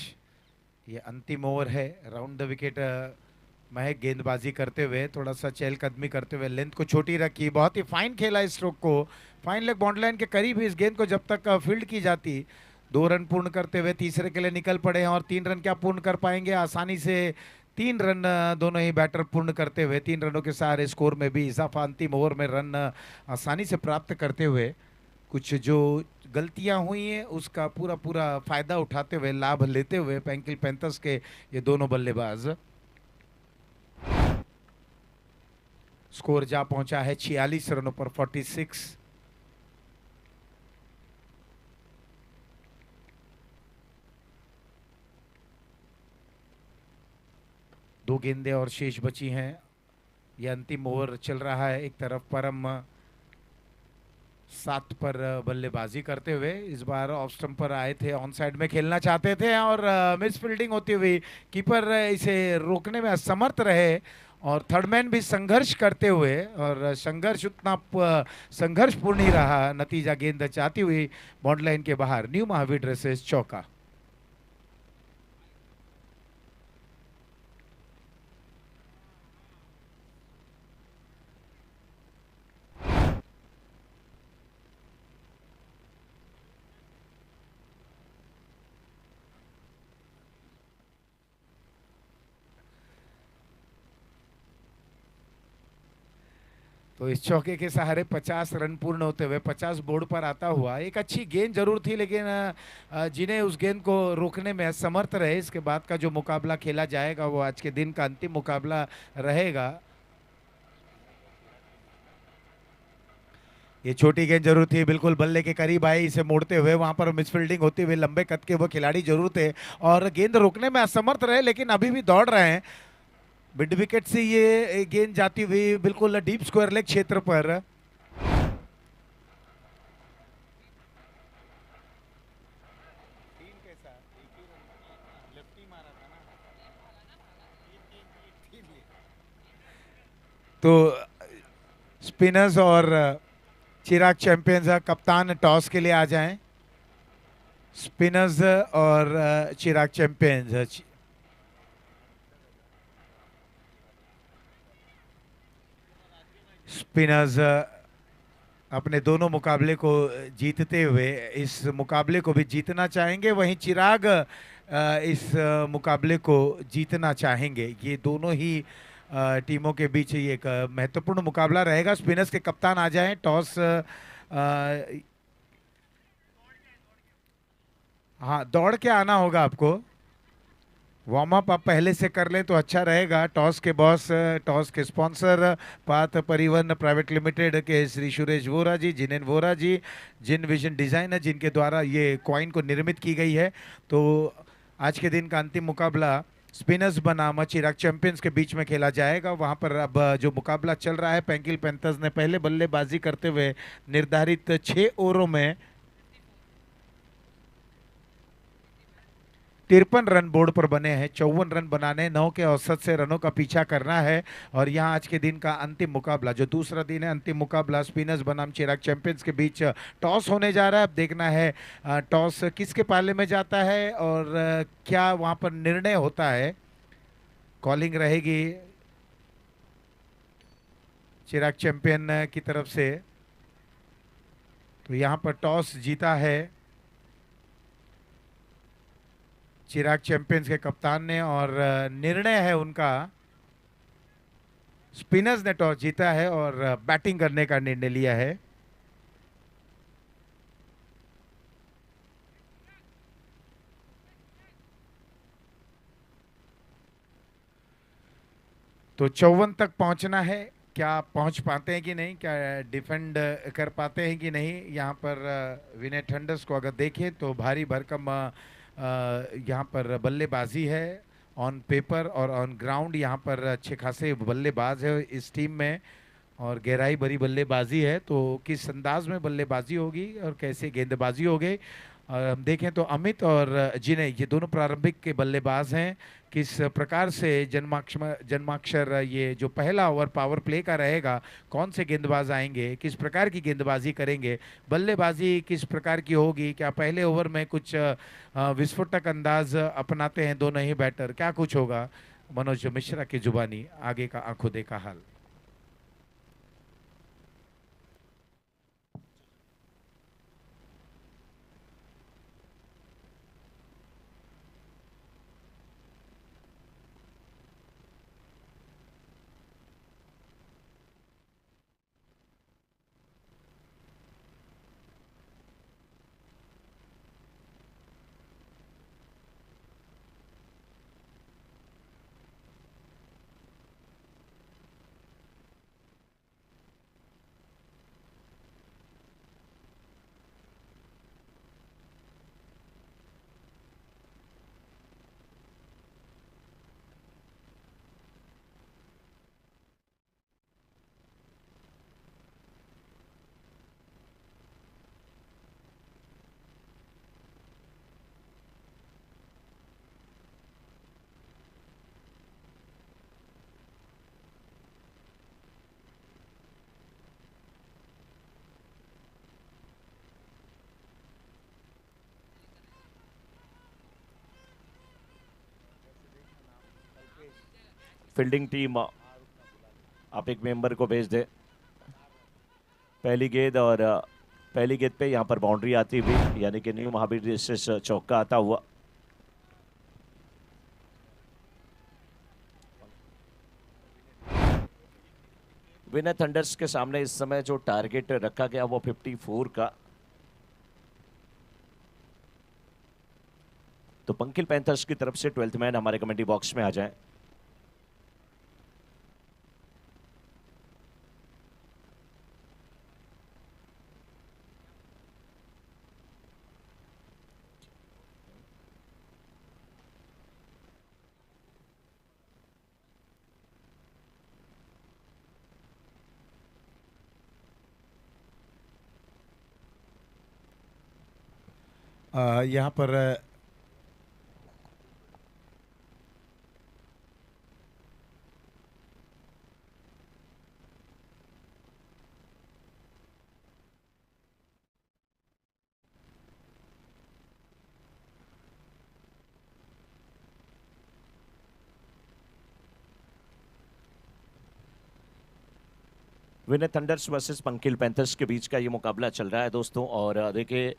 ये अंतिम ओवर है। राउंड द विकेट महक गेंदबाजी करते हुए, थोड़ा सा चहलकदमी करते हुए लेंथ को छोटी रखी, बहुत ही फाइन खेला इस स्ट्रोक को। फाइन लेग बाउंड्री लाइन के करीब इस गेंद को जब तक फील्ड की जाती। 2 रन पूर्ण करते हुए तीसरे के लिए निकल पड़े हैं, और 3 रन क्या पूर्ण कर पाएंगे आसानी से। 3 रन दोनों ही बैटर पूर्ण करते हुए 3 रनों के सहारे स्कोर में भी इजाफा। अंतिम ओवर में रन आसानी से प्राप्त करते हुए, कुछ जो गलतियां हुई हैं उसका पूरा पूरा फायदा उठाते हुए, लाभ लेते हुए पेंकिल पैंथर्स के ये दोनों बल्लेबाज। स्कोर जा पहुंचा है 46 रनों पर 46। दो गेंदें और शेष बची हैं। यह अंतिम ओवर चल रहा है। एक तरफ परम 7 पर बल्लेबाजी करते हुए, इस बार ऑफ स्टंप पर आए थे, ऑन साइड में खेलना चाहते थे, और मिस फील्डिंग होती हुई कीपर इसे रोकने में असमर्थ रहे, और थर्डमैन भी संघर्ष करते हुए, और संघर्ष उतना संघर्षपूर्ण ही रहा। नतीजा गेंद चाहती हुई बाउंड्री लाइन के बाहर। न्यू महावीर ड्रेसेस चौका। तो इस चौके के सहारे 50 रन पूर्ण होते हुए 50 बोर्ड पर आता हुआ, एक अच्छी गेंद जरूर थी, लेकिन जिन्हें उस गेंद को रोकने में असमर्थ रहे। इसके बाद का जो मुकाबला खेला जाएगा वो आज के दिन का अंतिम मुकाबला रहेगा। ये छोटी गेंद जरूर थी, बिल्कुल बल्ले के करीब आई, इसे मोड़ते हुए वहां पर मिसफील्डिंग होती हुई, लंबे कद के वो खिलाड़ी जरूर थे और गेंद रोकने में असमर्थ रहे, लेकिन अभी भी दौड़ रहे हैं। मिड विकेट से ये गेंद जाती हुई बिल्कुल डीप स्क्वायर लेग क्षेत्र पर। तो स्पिनर्स और चिराग चैंपियंस कप्तान टॉस के लिए आ जाएं। स्पिनर्स और चिराग चैंपियंस। स्पिनर्स अपने दोनों मुकाबले को जीतते हुए इस मुकाबले को भी जीतना चाहेंगे, वहीं चिराग इस मुकाबले को जीतना चाहेंगे। ये दोनों ही टीमों के बीच ये एक महत्वपूर्ण मुकाबला रहेगा। स्पिनर्स के कप्तान आ जाएं। टॉस हाँ, दौड़ के आना होगा आपको। वार्म अप आप पहले से कर लें तो अच्छा रहेगा। टॉस के बॉस, टॉस के स्पॉन्सर पाथ परिवहन प्राइवेट लिमिटेड के श्री सुरेश वोरा जी, जिनेन वोरा जी, जिन विजन डिजाइनर, जिनके द्वारा ये कॉइन को निर्मित की गई है। तो आज के दिन का अंतिम मुकाबला स्पिनर्स बनाम चिराग चैंपियंस के बीच में खेला जाएगा। वहां पर अब जो मुकाबला चल रहा है, पेंकिल पैंथर्स ने पहले बल्लेबाजी करते हुए निर्धारित 6 ओवरों में 53 रन बोर्ड पर बने हैं। 54 रन बनाने, 9 के औसत से रनों का पीछा करना है। और यहाँ आज के दिन का अंतिम मुकाबला, जो दूसरा दिन है, अंतिम मुकाबला स्पिनर्स बनाम चिराग चैंपियंस के बीच टॉस होने जा रहा है। अब देखना है टॉस किसके पाले में जाता है और क्या वहां पर निर्णय होता है। कॉलिंग रहेगी चिराग चैंपियन की तरफ से। तो यहाँ पर टॉस जीता है चिराग चैंपियंस के कप्तान ने और निर्णय है उनका। स्पिनर्स ने टॉस जीता है और बैटिंग करने का निर्णय लिया है। तो 54 तक पहुंचना है। क्या आप पहुंच पाते हैं कि नहीं, क्या डिफेंड कर पाते हैं कि नहीं। यहाँ पर विनय थंडर्स को अगर देखें तो भारी भरकम यहाँ पर बल्लेबाजी है ऑन पेपर और ऑन ग्राउंड। यहाँ पर अच्छे खासे बल्लेबाज है इस टीम में और गहराई भरी बल्लेबाजी है। तो किस अंदाज में बल्लेबाजी होगी और कैसे गेंदबाजी होगी, हम देखें तो अमित और जिने, ये दोनों प्रारंभिक के बल्लेबाज हैं। किस प्रकार से जन्माक्षर ये जो पहला ओवर पावर प्ले का रहेगा, कौन से गेंदबाज आएंगे, किस प्रकार की गेंदबाजी करेंगे, बल्लेबाजी किस प्रकार की होगी, क्या पहले ओवर में कुछ विस्फोटक अंदाज अपनाते हैं दोनों ही बैटर, क्या कुछ होगा। मनोज मिश्रा की जुबानी, आगे का आंखों देखा हाल। फील्डिंग टीम, आप एक मेंबर को भेज दे। पहली गेंद और पहली गेंद पे यहाँ पर बाउंड्री आती हुई, यानी कि न्यू महावीर से चौका आता हुआ। विनय थंडर्स के सामने इस समय जो टारगेट रखा गया वो 54 का। तो पंकिल पैंथर्स की तरफ से 12th मैन हमारे कमेंट्री बॉक्स में आ जाएं। यहाँ पर विनय थंडर्स वर्सेस पंकिल पैंथर्स के बीच का ये मुकाबला चल रहा है दोस्तों। और देखिए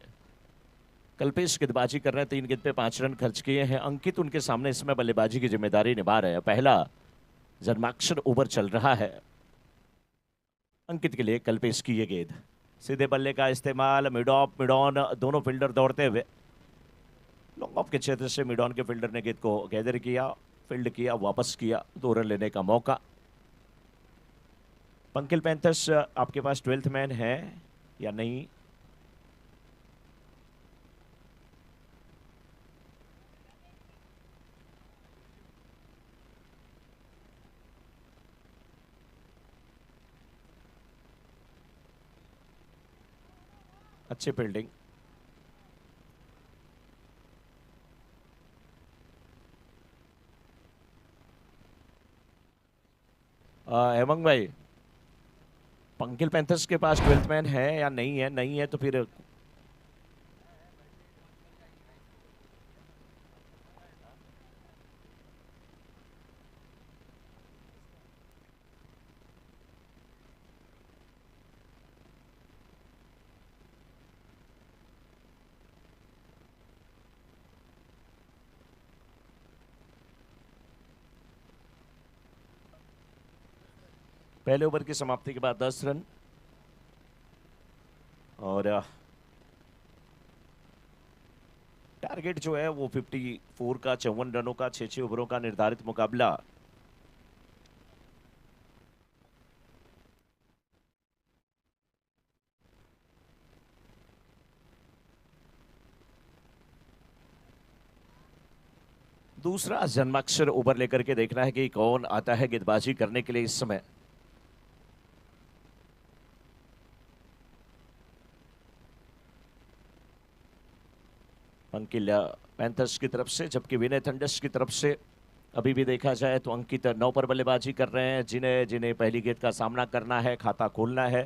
कल्पेश गेंदबाजी कर रहे हैं, 3 गेंद पे 5 रन खर्च किए हैं। अंकित उनके सामने इसमें बल्लेबाजी की जिम्मेदारी निभा रहे हैं। पहला जन्माक्षर ओवर चल रहा है अंकित के लिए। कल्पेश की ये गेंद, सीधे बल्ले का इस्तेमाल, मिड ऑफ मिड ऑन, दोनों फील्डर दौड़ते हुए। लॉन्ग ऑफ के क्षेत्र से मिड ऑन के फील्डर ने गेंद को गैदर किया, फील्ड किया, वापस किया, 2 रन लेने का मौका। पंकिल पैंथर्स आपके पास 12th मैन है या नहीं? अच्छी फील्डिंग। हेमंग भाई, पंकिल पैंथर्स के पास 12th मैन है या नहीं है? नहीं है तो फिर पहले ओवर की समाप्ति के बाद 10 रन। और टारगेट जो है वो 54 का, 54 रनों का, 6 ओवरों का निर्धारित मुकाबला। दूसरा जन्माक्षर ओवर लेकर के देखना है कि कौन आता है गेंदबाजी करने के लिए इस समय। पंकिल पैंथर्स की तरफ से, जबकि विनय थंडर्स की तरफ से अभी भी देखा जाए तो अंकित 9 पर बल्लेबाजी कर रहे हैं, जिन्हें जिन्हें पहली गेंद का सामना करना है, खाता खोलना है।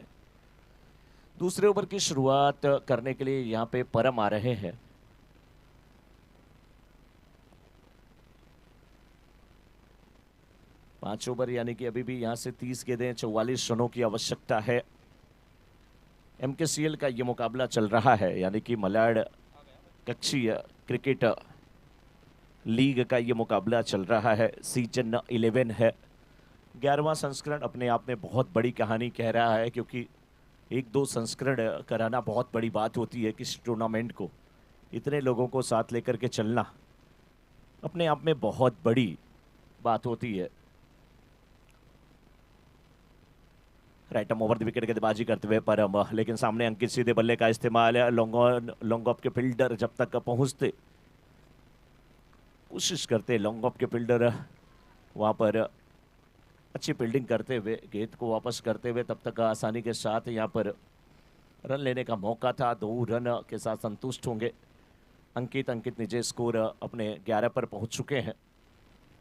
दूसरे ओवर की शुरुआत करने के लिए यहाँ पे परम आ रहे हैं। पांच ओवर यानी कि अभी भी यहां से 30 गेंदें, 44 रनों की आवश्यकता है। MKCL का ये मुकाबला चल रहा है, यानी कि मलाड कक्षीय क्रिकेट लीग का ये मुकाबला चल रहा है। सीजन 11 है, 11वां संस्करण अपने आप में बहुत बड़ी कहानी कह रहा है, क्योंकि 1-2 संस्करण कराना बहुत बड़ी बात होती है। किसी टूर्नामेंट को इतने लोगों को साथ लेकर के चलना अपने आप में बहुत बड़ी बात होती है। राइट ओवर द विकेट गेंदबाजी करते हुए परम, लेकिन सामने अंकित सीधे बल्ले का इस्तेमाल है। लॉन्ग ऑन, लॉन्ग ऑफ के फील्डर जब तक पहुंचते, कोशिश करते लॉन्ग ऑफ के फील्डर वहां पर अच्छी फील्डिंग करते हुए गेंद को वापस करते हुए, तब तक आसानी के साथ यहां पर रन लेने का मौका था। 2 रन के साथ संतुष्ट होंगे अंकित। अंकित निजे स्कोर अपने 11 पर पहुंच चुके हैं।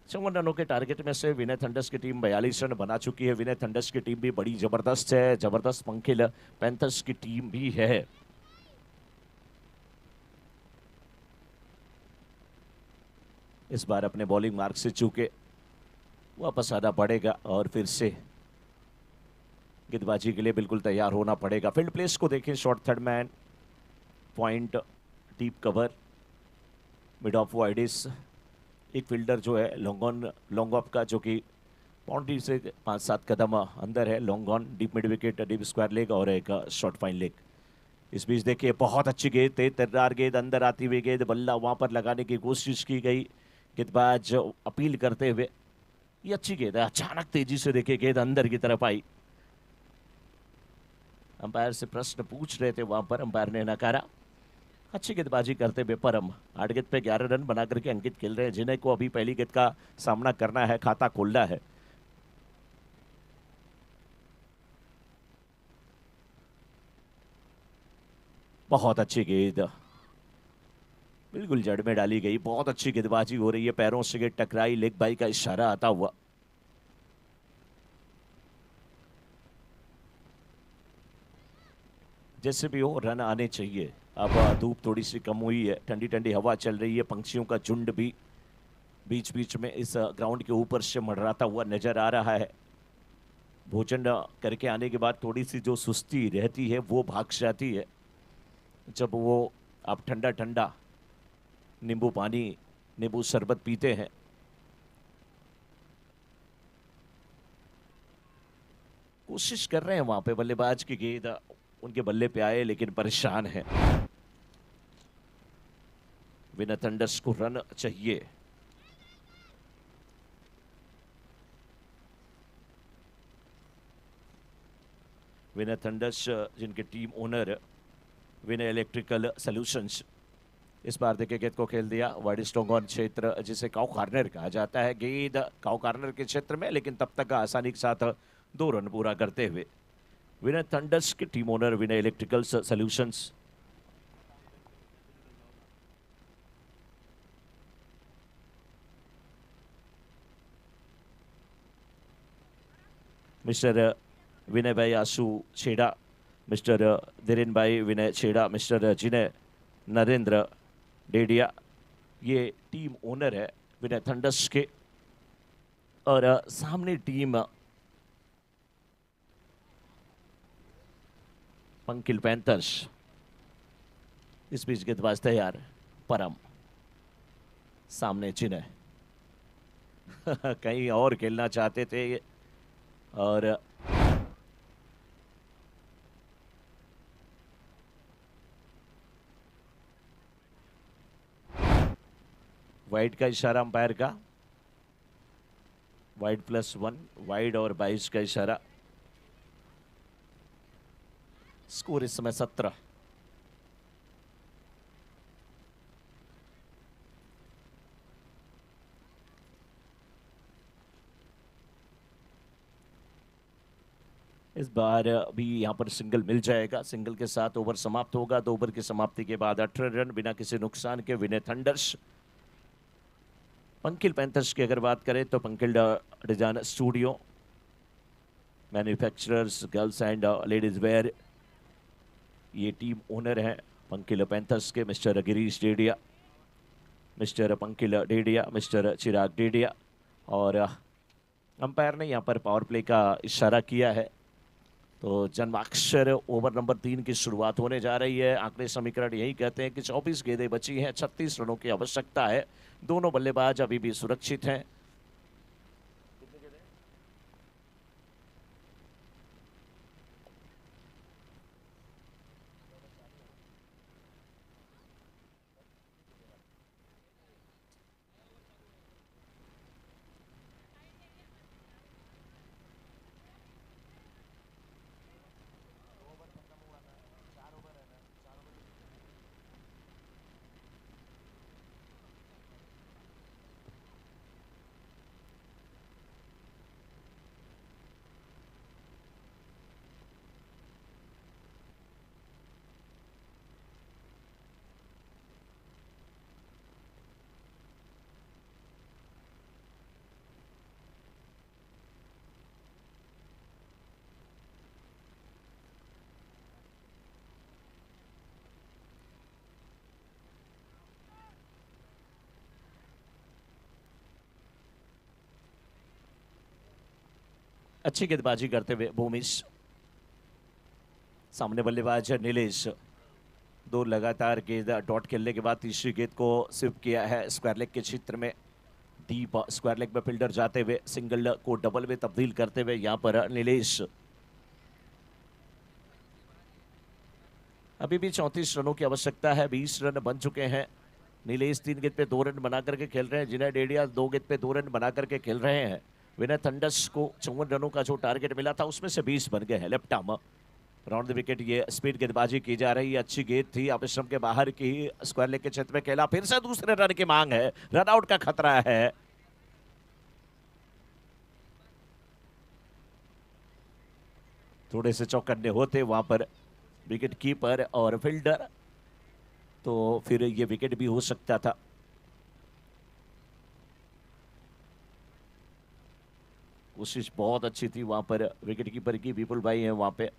54 रनों के टारगेट में से विनय थंडर्स की टीम 42 रन बना चुकी है। विनय थंडर्स की टीम भी बड़ी जबरदस्त है, जबरदस्त पंकिल पैंथर्स की टीम भी है। इस बार अपने बॉलिंग मार्क से चूके वापस आना पड़ेगा और फिर से गेंदबाजी के लिए बिल्कुल तैयार होना पड़ेगा। फील्ड प्लेस को देखें, short third man, point, deep cover, mid off वाइडिस, एक फील्डर जो है लॉन्ग ऑन लॉन्ग ऑफ का, जो कि बाउंड्री से 5-7 कदम अंदर है। Long on, deep mid wicket, deep square leg और एक शॉर्ट फाइन लेग। इस बीच देखिए बहुत अच्छी गेंद, तेज तर्रार गेंद, अंदर आती हुई गेंद, बल्ला वहां पर लगाने की कोशिश की गई, गेंदबाज अपील करते हुए। ये अच्छी गेंद है, अचानक तेजी से देखिए गेंद अंदर की तरफ आई। अंपायर से प्रश्न पूछ रहे थे वहां पर, अंपायर ने नकारा। अच्छी गेंदबाजी करते हुए परम 8 गेंद पे 11 रन बना करके अंकित खेल रहे हैं, जिन्हें को अभी पहली गेंद का सामना करना है, खाता खोलना है। बहुत अच्छी गेंद, बिल्कुल जड़ में डाली गई, बहुत अच्छी गेंदबाजी हो रही है, पैरों से गेंद टकराई, लेग बाई का इशारा आता हुआ। जैसे भी हो रन आने चाहिए। अब धूप थोड़ी सी कम हुई है, ठंडी ठंडी हवा चल रही है, पंछियों का झुंड भी बीच बीच में इस ग्राउंड के ऊपर से मंडराता हुआ नजर आ रहा है। भोजन करके आने के बाद थोड़ी सी जो सुस्ती रहती है वो भाग जाती है जब वो आप ठंडा ठंडा नींबू पानी, नींबू शरबत पीते हैं। कोशिश कर रहे हैं वहां पे बल्लेबाज की गेंद उनके बल्ले पे आए, लेकिन परेशान है। विनय थंडर्स को रन चाहिए। विनय थंडर्स जिनके टीम ओनर विनय इलेक्ट्रिकल सॉल्यूशंस, इस बार देखिए गेंद को खेल दिया वाइड स्टोंगॉन क्षेत्र जिसे काउ कॉर्नर कहा जाता है। गेंद काउ कॉर्नर के क्षेत्र में, लेकिन तब तक आसानी के साथ 2 रन पूरा करते हुए विनय थंडर्स के टीम ओनर विनय इलेक्ट्रिकल सॉल्यूशंस। मिस्टर विनय भाई आसू छेड़ा, मिस्टर धीरेन भाई विनय छेड़ा, मिस्टर जिनय नरेंद्र डेडिया, ये टीम ओनर है विनय थंडर्स के। और सामने टीम पंकिल पैंथर्स। इस बीच गेंदबाज तैयार, परम सामने जिनय कहीं और खेलना चाहते थे और वाइड का इशारा अंपायर का, वाइड +1, वाइड और 22 का इशारा। स्कोर इस समय 17। इस बार भी यहां पर सिंगल मिल जाएगा। सिंगल के साथ ओवर समाप्त होगा। 2 ओवर की समाप्ति के बाद 18 रन बिना किसी नुकसान के विनय थंडर्स। पंकिल पैंथर्स की अगर बात करें तो Pankil design studio, manufacturers girls and ladies wear, ये टीम ओनर हैं पंकिल पैंथर्स के mister Girish Dedia, mister Pankil Dedia, mister Chirag Dedia. और अंपायर ने यहाँ पर पावर प्ले का इशारा किया है। तो जन्माक्षर ओवर नंबर 3 की शुरुआत होने जा रही है। आंकड़े समीकरण यही कहते हैं कि 24 गेंदें बची हैं, 36 रनों की आवश्यकता है। दोनों बल्लेबाज अभी भी सुरक्षित हैं। अच्छी गेंदबाजी करते हुए भूमिश, सामने बल्लेबाज नीलेश। 2 लगातार गेंद डॉट खेलने के बाद तीसरी गेंद को स्विप किया है स्क्वायर लेग के क्षेत्र में। डीप स्क्वायर लेग में फील्डर जाते हुए सिंगल को डबल में तब्दील करते हुए यहां पर नीलेश। अभी भी 34 रनों की आवश्यकता है। 20 रन बन चुके हैं। नीलेश 3 गेंद पे 2 रन बना करके खेल रहे हैं। जिनय डेडिया 2 गेंद पे 2 रन बना करके खेल रहे हैं। विनय थंडर्स को 54 रनों का जो टारगेट मिला था उसमें से 20 बन गए हैं। Left arm round the wicket, ये स्पीड गेंदबाजी की जा रही है। अच्छी गेंद थी, आश्रम के बाहर की स्क्वायर लेग के क्षेत्र में खेला। फिर से दूसरे रन की मांग है, रन आउट का खतरा है। थोड़े से चौकन्ने होते वहां पर विकेट कीपर और फील्डर। तो फिर ये विकेट भी हो सकता था। कोशिश बहुत अच्छी थी वहां पर विकेट कीपर की, विपुल भाई हैं वहां पे।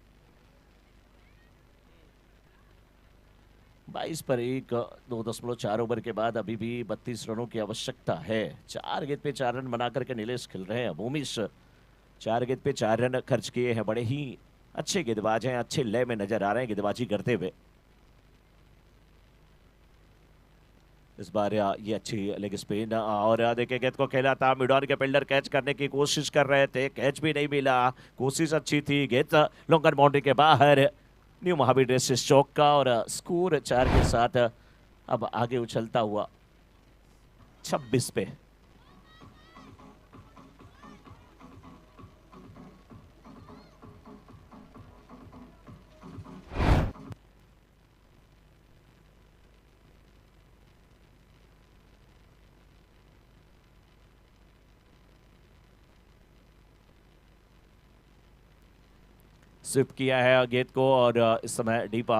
22 पर 1, 2.4 ओवर के बाद अभी भी 32 रनों की आवश्यकता है। 4 गेंद पे 4 रन बना करके नीलेश खेल रहे हैं। भूमिश 4 गेंद पे 4 रन खर्च किए हैं। बड़े ही अच्छे गेंदबाज हैं, अच्छे लय में नजर आ रहे हैं गेंदबाजी करते हुए। इस बार ये अच्छी लेग स्पिन, और देखिए गेंद को खेला था, मिडॉन के फील्डर कैच करने की कोशिश कर रहे थे, कैच भी नहीं मिला। कोशिश अच्छी थी, गेंद लॉन्गर बाउंड्री के बाहर। न्यू महावीर रेसिस चौक का, और स्कोर 4 के साथ अब आगे उछलता हुआ 26 पे। स्विप किया है गेंद को, और इस समय डीप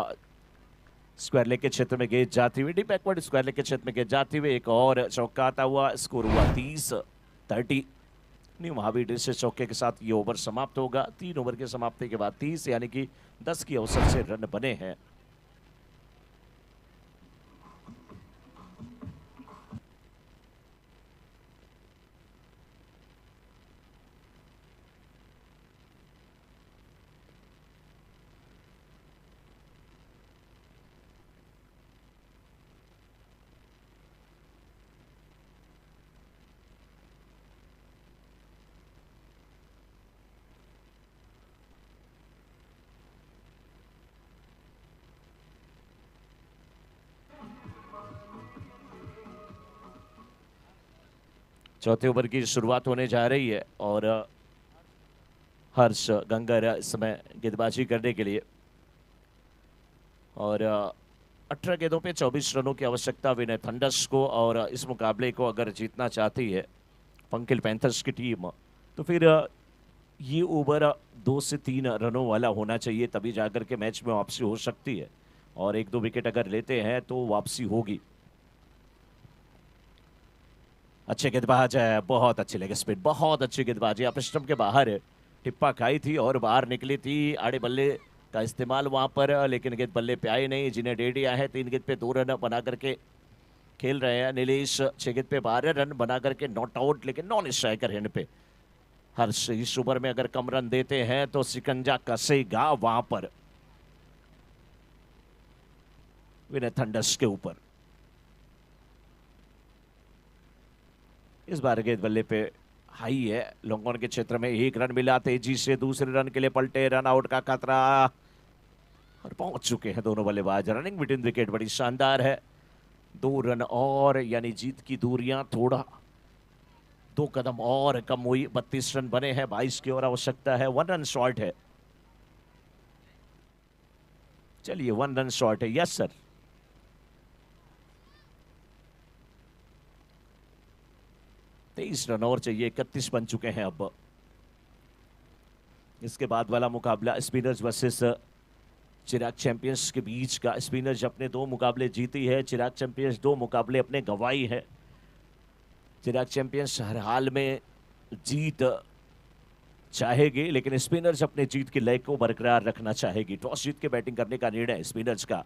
स्क्वायर लेग के क्षेत्र में गेंद जाती हुई, डीप बैकवर्ड स्क्वायर लेग के क्षेत्र में गेंद जाती हुई एक और चौका आता हुआ। स्कोर हुआ 30-30। न्यू महावीर से चौके के साथ ये ओवर समाप्त होगा। 3 ओवर की समाप्ति के बाद 30 यानी कि 10 की अवसर से रन बने हैं। चौथे ओवर की शुरुआत होने जा रही है, और हर्ष गंगर इस समय गेंदबाजी करने के लिए, और 18 गेंदों पे 24 रनों की आवश्यकता विनय थंडर्स को। और इस मुकाबले को अगर जीतना चाहती है पंकिल पैंथर्स की टीम, तो फिर ये ओवर 2 से 3 रनों वाला होना चाहिए, तभी जाकर के मैच में वापसी हो सकती है। और 1-2 विकेट अगर लेते हैं तो वापसी होगी। अच्छे गेंदबाज है, बहुत अच्छी लेग स्पिन, बहुत अच्छी गेंदबाजी, अपने स्टंप के बाहर है, टिप्पा खाई थी और बाहर निकली थी। आड़े बल्ले का इस्तेमाल वहां पर, लेकिन गेंद बल्ले पे आई नहीं। जिन्हें 1.5 आया है, 3 गेंद पे 2 रन बना करके खेल रहे हैं। नीलेश 6 गेंद पे 12 रन बना करके नॉट आउट, लेकिन नॉन स्ट्राइकर हैंड पे। हर्ष इस ओवर में अगर कम रन देते हैं तो सिकंजा कसेगा वहां पर विनय थंडर्स के ऊपर। इस बार गेंद बल्ले पे हाई है, लॉन्ग ऑन के क्षेत्र में 1 रन मिला। तेजी से दूसरे रन के लिए पलटे, रन आउट का खतरा, और पहुंच चुके हैं दोनों बल्लेबाज। रनिंग बिटवीन विकेट बड़ी शानदार है। 2 रन और, यानी जीत की दूरियां थोड़ा 2 कदम और कम हुई। 32 रन बने हैं, 22 की और आवश्यकता है। 1 रन शॉर्ट है। चलिए 1 रन शॉर्ट है, यस सर। तेईस रन और चाहिए, 31 बन चुके हैं अब। इसके बाद वाला मुकाबला स्पिनर्स वर्सेस चिराग चैंपियंस के बीच का। स्पिनर्स अपने 2 मुकाबले जीती है, चिराग चैंपियंस 2 मुकाबले अपने गंवाई है। चिराग चैंपियंस हर हाल में जीत चाहेगी, लेकिन स्पिनर्स अपने जीत की लय को बरकरार रखना चाहेगी। टॉस जीत के बैटिंग करने का निर्णय स्पिनर्स का।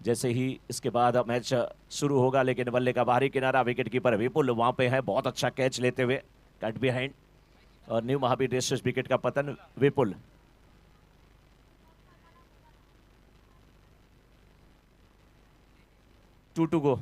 जैसे ही इसके बाद मैच शुरू होगा, लेकिन बल्ले का बाहरी किनारा, विकेट कीपर विपुल वहां पे है, बहुत अच्छा कैच लेते हुए कट बिहाइंड, और न्यू महावीर रेसिस विकेट का पतन। विपुल 2 टू गो।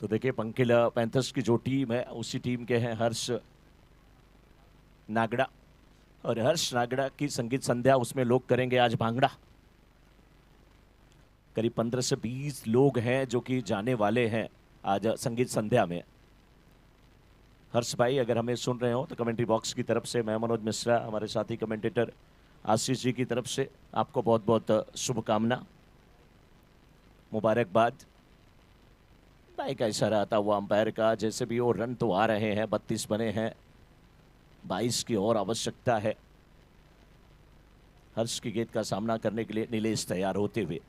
तो देखिए पंकिल पैंथर्स की जो टीम है उसी टीम के हैं हर्ष नागड़ा, और हर्ष नागड़ा की संगीत संध्या उसमें लोग करेंगे आज भांगड़ा। करीब 15 से 20 लोग हैं जो कि जाने वाले हैं आज संगीत संध्या में। हर्ष भाई अगर हमें सुन रहे हो तो कमेंट्री बॉक्स की तरफ से मैं मनोज मिश्रा, हमारे साथी कमेंटेटर आशीष जी की तरफ से आपको बहुत बहुत शुभकामना, मुबारकबाद। भाई का इशारा आता हुआ अंपायर का, जैसे भी वो रन तो आ रहे हैं, 32 बने हैं, 22 की और आवश्यकता है हर्ष की गेंद का सामना करने के लिए। नीलेश तैयार होते हुए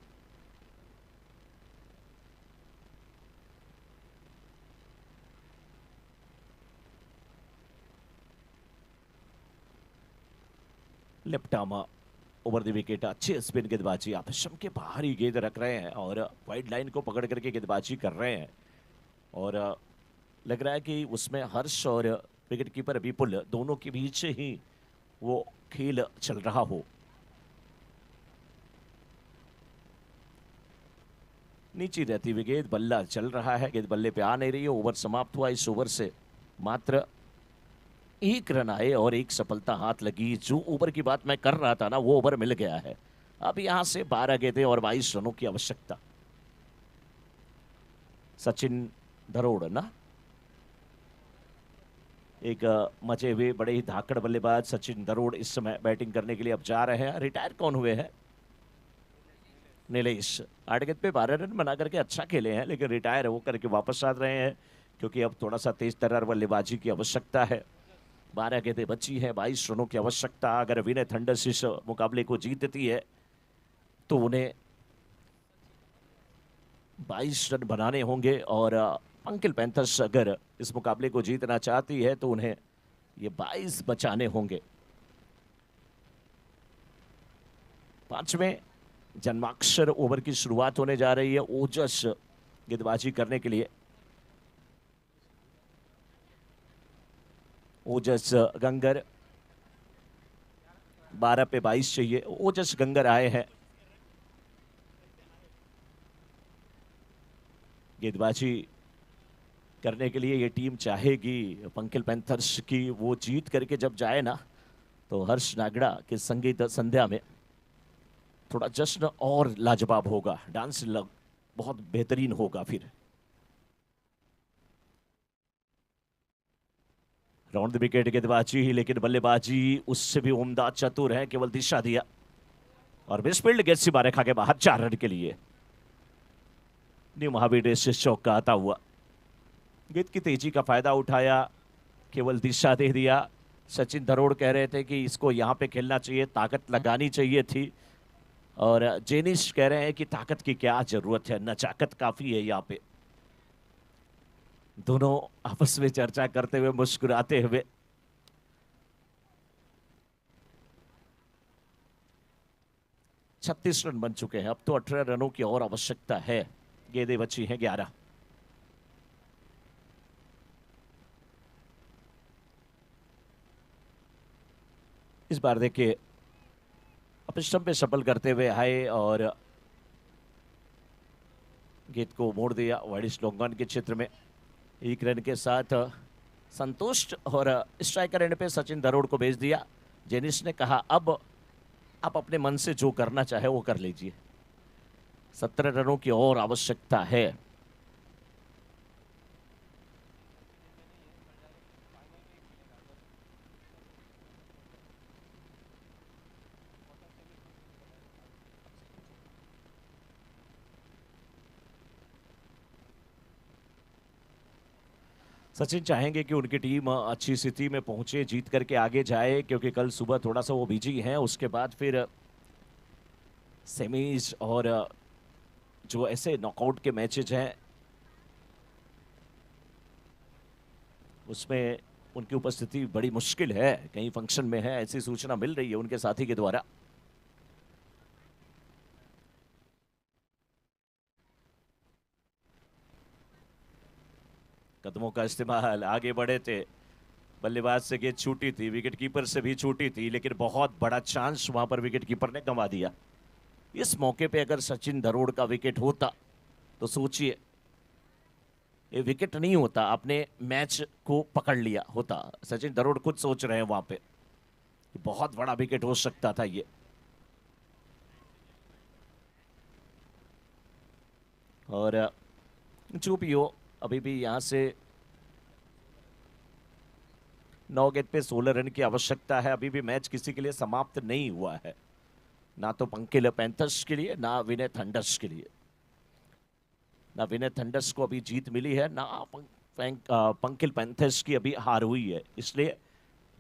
left arm over the wicket, अच्छी स्पिन गेंदबाजी, आतिशम के बाहर ही गेंद रख रहे हैं और वाइड लाइन को पकड़ करके गेंदबाजी कर रहे हैं। और लग रहा है कि उसमें हर्ष और विकेट कीपर विपुल दोनों के बीच ही वो खेल चल रहा हो। नीचे रहती हुई गेंद, बल्ला चल रहा है, गेंद बल्ले पे आ नहीं रही है। ओवर समाप्त हुआ, इस ओवर से मात्र 1 रन आए और 1 सफलता हाथ लगी। जो ओवर की बात मैं कर रहा था ना, वो ओवर मिल गया है। अब यहां से 12 गेंदें और 22 रनों की आवश्यकता। सचिन धरोड़ ना, एक मचे हुए बड़े ही धाकड़ बल्लेबाज सचिन धरोड़ इस समय बैटिंग करने के लिए अब जा रहे हैं। रिटायर कौन हुए हैं? नीलेश। 8 गेंद पे 12 रन बना करके अच्छा खेले हैं, लेकिन रिटायर हो करके वापस आ रहे हैं क्योंकि अब थोड़ा सा तेज तर्रार बल्लेबाजी की आवश्यकता है। 12 गेंदें बची हैं, 22 रनों की आवश्यकता। अगर विनय थंडर्स इस मुकाबले को जीतती है तो उन्हें 22 रन बनाने होंगे, और पंकिल पैंथर्स अगर इस मुकाबले को जीतना चाहती है तो उन्हें ये 22 बचाने होंगे। 5वें जन्माक्षर ओवर की शुरुआत होने जा रही है ओजस गेंदबाजी करने के लिए। ओजस गंगर, 12 पे 22 चाहिए। ओजस गंगर आए हैं। गेंदबाजी करने के लिए ये टीम चाहेगी पंकिल पैंथर्स की वो जीत करके जब जाए ना, तो हर्ष नागड़ा के संगीत संध्या में थोड़ा जश्न और लाजवाब होगा, डांस बहुत बेहतरीन होगा। फिर राउंड द विकेट गेंदबाजी ही, लेकिन बल्लेबाजी उससे भी उम्दा, चतुर है, केवल दिशा दिया और मिसफील्ड गेंद सीमा रेखा के बाहर 4 रन के लिए। न्यू महावीर से चौका आता हुआ, गेंद की तेजी का फायदा उठाया, केवल दिशा दे दिया। सचिन धरोड़ कह रहे थे कि इसको यहाँ पे खेलना चाहिए, ताकत लगानी चाहिए थी, और जेनिश कह रहे हैं कि ताकत की क्या जरूरत है, नचाकत काफी है यहाँ पे। दोनों आपस में चर्चा करते हुए मुस्कुराते हुए 36 रन बन चुके हैं। अब तो 18 रनों की और आवश्यकता है। गेंदें बची हैं 11। इस बार देखिए अपस्टम पे सफल करते हुए आए और गेंद को मोड़ दिया वाइडिस लॉन्ग के क्षेत्र में। 1 रन के साथ संतुष्ट, और स्ट्राइकर एंड पे सचिन धरोड़ को भेज दिया। जेनिस ने कहा अब आप अपने मन से जो करना चाहे वो कर लीजिए। 17 रनों की और आवश्यकता है। सचिन चाहेंगे कि उनकी टीम अच्छी स्थिति में पहुंचे, जीत करके आगे जाए, क्योंकि कल सुबह थोड़ा सा वो बिजी हैं। उसके बाद फिर सेमीज और जो ऐसे नॉकआउट के मैचेज हैं उसमें उनकी उपस्थिति बड़ी मुश्किल है। कहीं फंक्शन में है, ऐसी सूचना मिल रही है उनके साथी के द्वारा। कदमों का इस्तेमाल, आगे बढ़े थे, बल्लेबाज से गेंद छूटी थी, विकेट कीपर से भी छूटी थी, लेकिन बहुत बड़ा चांस वहां पर विकेट कीपर ने गंवा दिया। इस मौके पे अगर सचिन धरोड़ का विकेट होता तो सोचिए ये विकेट नहीं होता, आपने मैच को पकड़ लिया होता। सचिन दरोड़ खुद सोच रहे हैं वहां पे, बहुत बड़ा विकेट हो सकता था ये। और जो भी हो, अभी भी यहां से 9 गेंद पे 16 रन की आवश्यकता है। अभी भी मैच किसी के लिए समाप्त नहीं हुआ है, ना तो पंकिल पैंथर्स के लिए, ना विनय थंडर्स के लिए। ना विनय थंडर्स को अभी जीत मिली है, ना पंकिल पैंथर्स की अभी हार हुई है। इसलिए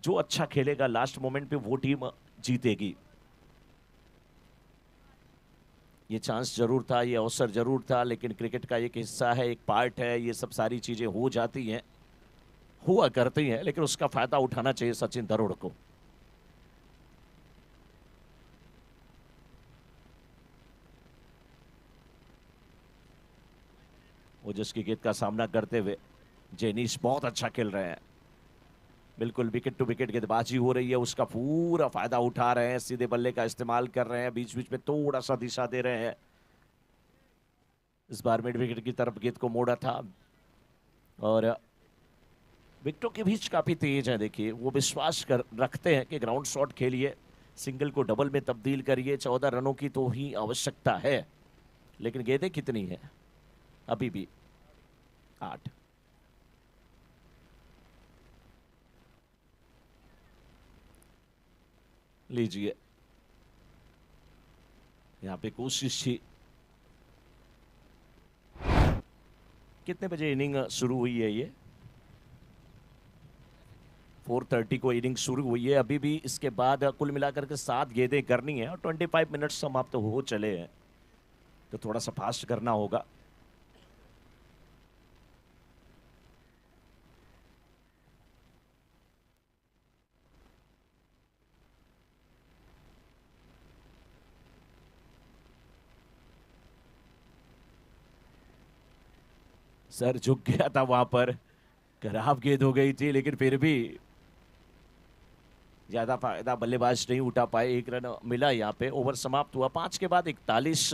जो अच्छा खेलेगा लास्ट मोमेंट पे वो टीम जीतेगी। ये चांस जरूर था, ये अवसर जरूर था, लेकिन क्रिकेट का एक हिस्सा है, एक पार्ट है, ये सब सारी चीजें हो जाती हैं, हुआ करती हैं, लेकिन उसका फायदा उठाना चाहिए सचिन दरोड़ को। ओजस की गेंद का सामना करते हुए जेनिस बहुत अच्छा खेल रहे हैं। बिल्कुल विकेट टू विकेट गेंदबाजी हो रही है, उसका पूरा फायदा उठा रहे हैं, सीधे बल्ले का इस्तेमाल कर रहे हैं, बीच बीच में थोड़ा सा दिशा दे रहे हैं। इस बार मिड विकेट की तरफ गेंद को मोड़ा था और विकेटों के बीच काफी तेज है। देखिए वो विश्वास रखते हैं कि ग्राउंड शॉट खेलिए, सिंगल को डबल में तब्दील करिए, 14 रनों की तो ही आवश्यकता है। लेकिन गेंदें कितनी है? अभी भी 8। लीजिए, यहां पे कोशिश थी। कितने बजे इनिंग शुरू हुई है ये? 4:30 को इनिंग शुरू हुई है। अभी भी इसके बाद कुल मिलाकर के 7 गेंदें करनी है और 25 मिनट समाप्त हो चले हैं, तो थोड़ा सा फास्ट करना होगा। सर झुक गया था वहां पर, खराब गेंद हो गई थी, लेकिन फिर भी ज्यादा फायदा बल्लेबाज नहीं उठा पाए। 1 रन मिला यहाँ पे। ओवर समाप्त हुआ 5 के बाद 41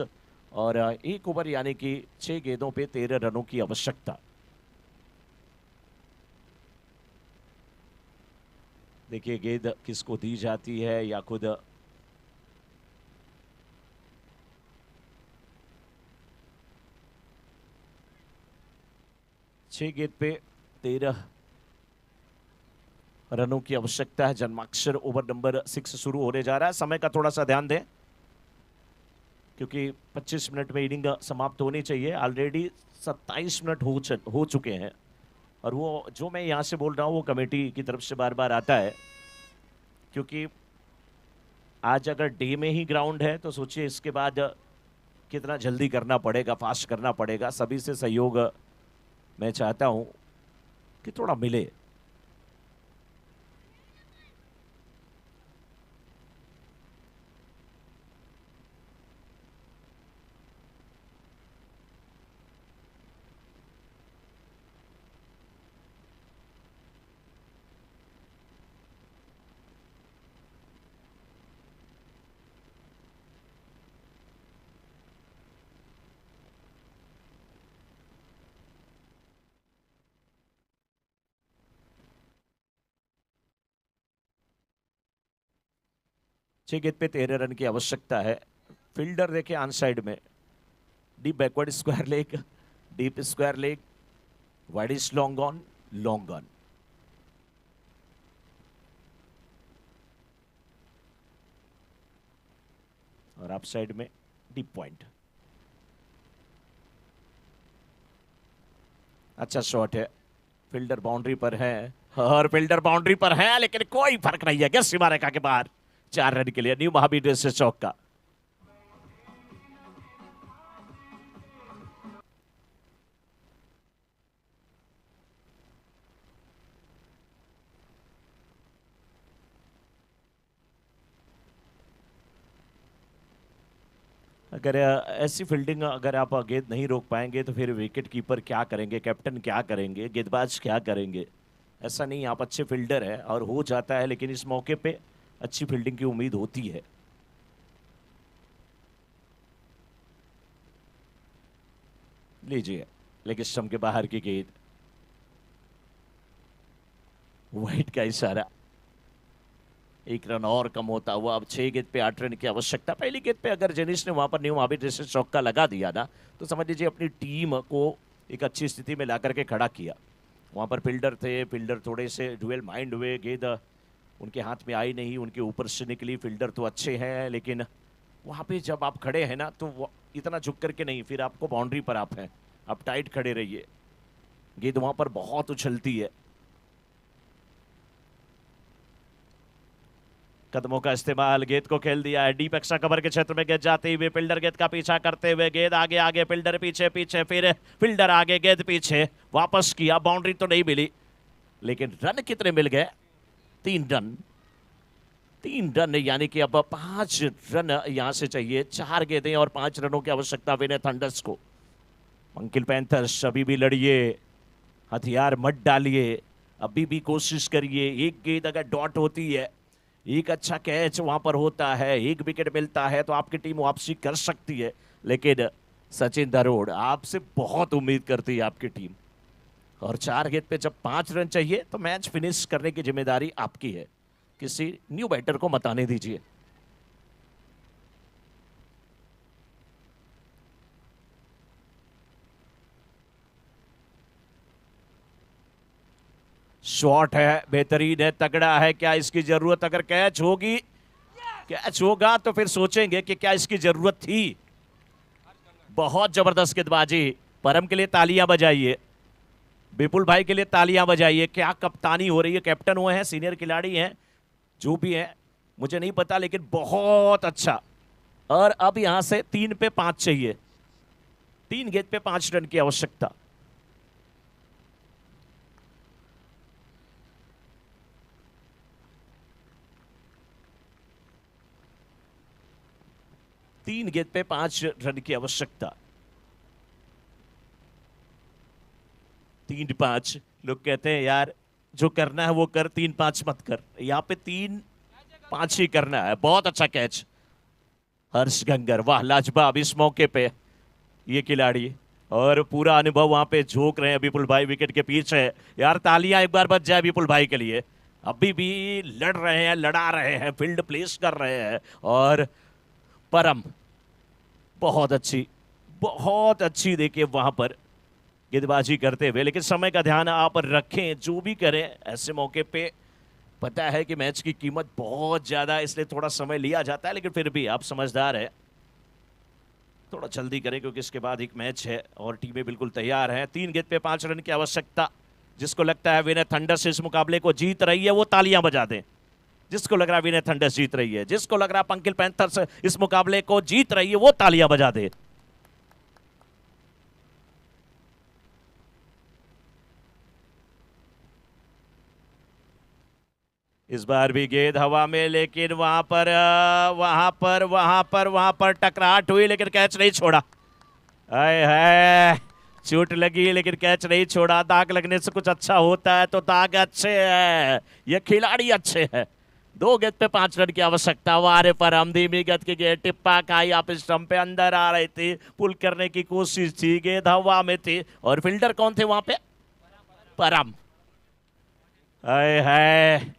और 1 ओवर यानी कि 6 गेंदों पे 13 रनों की आवश्यकता। देखिए गेंद किसको दी जाती है, या खुद 6 गेंद पे 13 रनों की आवश्यकता है। जन्माक्षर ओवर नंबर 6 शुरू होने जा रहा है। समय का थोड़ा सा ध्यान दें, क्योंकि 25 मिनट में इनिंग समाप्त होनी चाहिए। ऑलरेडी 27 मिनट हो चुके हैं, और वो जो मैं यहाँ से बोल रहा हूँ वो कमेटी की तरफ से बार बार आता है, क्योंकि आज अगर डे में ही ग्राउंड है तो सोचिए इसके बाद कितना जल्दी करना पड़ेगा, फास्ट करना पड़ेगा। सभी से सहयोग मैं चाहता हूँ कि थोड़ा मिले। छह गेंद पे 13 रन की आवश्यकता है। फील्डर देखे ऑन साइड में, deep backward square leg, deep square leg, wide is long on, long on. और अप साइड में डीप पॉइंट। अच्छा शॉट है, फील्डर बाउंड्री पर है, और फील्डर बाउंड्री पर है, लेकिन कोई फर्क नहीं है। क्या सीमा रेखा के बाहर 4 रन के लिए न्यू महावीर से चौक का। अगर ऐसी फील्डिंग अगर आप गेंद नहीं रोक पाएंगे तो फिर विकेट कीपर क्या करेंगे, कैप्टन क्या करेंगे, गेंदबाज क्या करेंगे? ऐसा नहीं, आप अच्छे फील्डर है और हो जाता है, लेकिन इस मौके पे अच्छी फील्डिंग की उम्मीद होती है। लीजिए, लेकिन स्टंप के बाहर की गेंद, वाइट का इशारा। 1 रन और कम होता हुआ अब 6 गेंद पे 8 रन की आवश्यकता। पहली गेंद पे अगर जेनिस ने वहां पर न्यू महाबीर जैसे चौका लगा दिया ना, तो समझ लीजिए अपनी टीम को एक अच्छी स्थिति में ला करके खड़ा किया। वहां पर फील्डर थे, फील्डर थोड़े से डुएल माइंड हुए, गेंद उनके हाथ में आई नहीं, उनके ऊपर से निकली। फील्डर तो अच्छे हैं, लेकिन वहां पे जब आप खड़े हैं ना, तो इतना झुक करके नहीं, फिर आपको बाउंड्री पर आप हैं, आप टाइट खड़े रहिए। गेंद वहां पर बहुत उछलती है। कदमों का इस्तेमाल, गेंद को खेल दिया है डीप एक्स्ट्रा कवर के क्षेत्र में। गेंद जाते हुए फील्डर गेंद का पीछा करते हुए, गेंद आगे आगे, फील्डर पीछे पीछे, फिर फील्डर आगे, गेंद पीछे, वापस किया। बाउंड्री तो नहीं मिली, लेकिन रन कितने मिल गए? 3 रन। 3 रन, यानी कि अब 5 रन यहां से चाहिए। 4 गेंदें और 5 रनों की आवश्यकता विनय थंडर्स को। पंकिल पैंथर्स अभी भी लड़िए, हथियार मत डालिए, अभी भी कोशिश करिए। एक गेंद अगर डॉट होती है, एक अच्छा कैच वहां पर होता है, एक विकेट मिलता है, तो आपकी टीम वापसी कर सकती है। लेकिन सचिन दरोड़, आपसे बहुत उम्मीद करती है आपकी टीम, और 4 गेंद पे जब 5 रन चाहिए तो मैच फिनिश करने की जिम्मेदारी आपकी है। किसी न्यू बैटर को मत आने दीजिए। शॉट है, बेहतरीन है, तगड़ा है। क्या इसकी जरूरत? अगर कैच होगी, कैच होगा तो फिर सोचेंगे कि क्या इसकी जरूरत थी। बहुत जबरदस्त गेंदबाजी। परम के लिए तालियां बजाइए, विपुल भाई के लिए तालियां बजाइए। क्या कप्तानी हो रही है, कैप्टन हुए हैं, सीनियर खिलाड़ी हैं, जो भी है मुझे नहीं पता, लेकिन बहुत अच्छा। और अब यहां से 3 पे 5 चाहिए। 3 गेंद पे 5 रन की आवश्यकता। तीन गेंद पे 5 रन की आवश्यकता। 3-5। लोग कहते हैं यार जो करना है वो कर, 3-5 मत कर। यहाँ पे 3-5 ही करना है। बहुत अच्छा कैच हर्ष गंगर, वाह लाजवाब इस मौके पे ये खिलाड़ी, और पूरा अनुभव वहां पे झोंक रहे हैं विपुल भाई विकेट के पीछे। यार तालियां एक बार बज जाए विपुल भाई के लिए। अभी भी लड़ रहे हैं, लड़ा रहे हैं, फील्ड प्लेस कर रहे हैं। और परम बहुत अच्छी देखिए वहां पर गेंदबाजी करते हुए। लेकिन समय का ध्यान आप रखें, जो भी करें ऐसे मौके पे। पता है कि मैच की कीमत बहुत ज्यादा है, इसलिए थोड़ा समय लिया जाता है, लेकिन फिर भी आप समझदार है, थोड़ा जल्दी करें, क्योंकि इसके बाद एक मैच है और टीमें बिल्कुल तैयार हैं। 3 गेंद पे 5 रन की आवश्यकता। जिसको लगता है विनय थंडर्स इस मुकाबले को जीत रही है, वो तालियां बजा दें। जिसको लग रहा है विनय थंडर्स जीत रही है, जिसको लग रहा है पंकिल पैंथर्स इस मुकाबले को जीत रही है, वो तालियां बजा दे। इस बार भी गेंद हवा में, लेकिन वहां पर टकराहट हुई, लेकिन कैच नहीं छोड़ा। आए है, चोट लगी लेकिन कैच नहीं छोड़ा। दाग लगने से कुछ अच्छा होता है, तो दाग अच्छे है, ये खिलाड़ी अच्छे हैं। 2 गेंद पे 5 रन की आवश्यकता। वारे पर हम धीमी गति की गेंद, टिप्पा खाई, आप स्टंप पे अंदर आ रही थी, पुल करने की कोशिश थी, गेंद हवा में थी, और फील्डर कौन थे वहां पे? परम। आए है,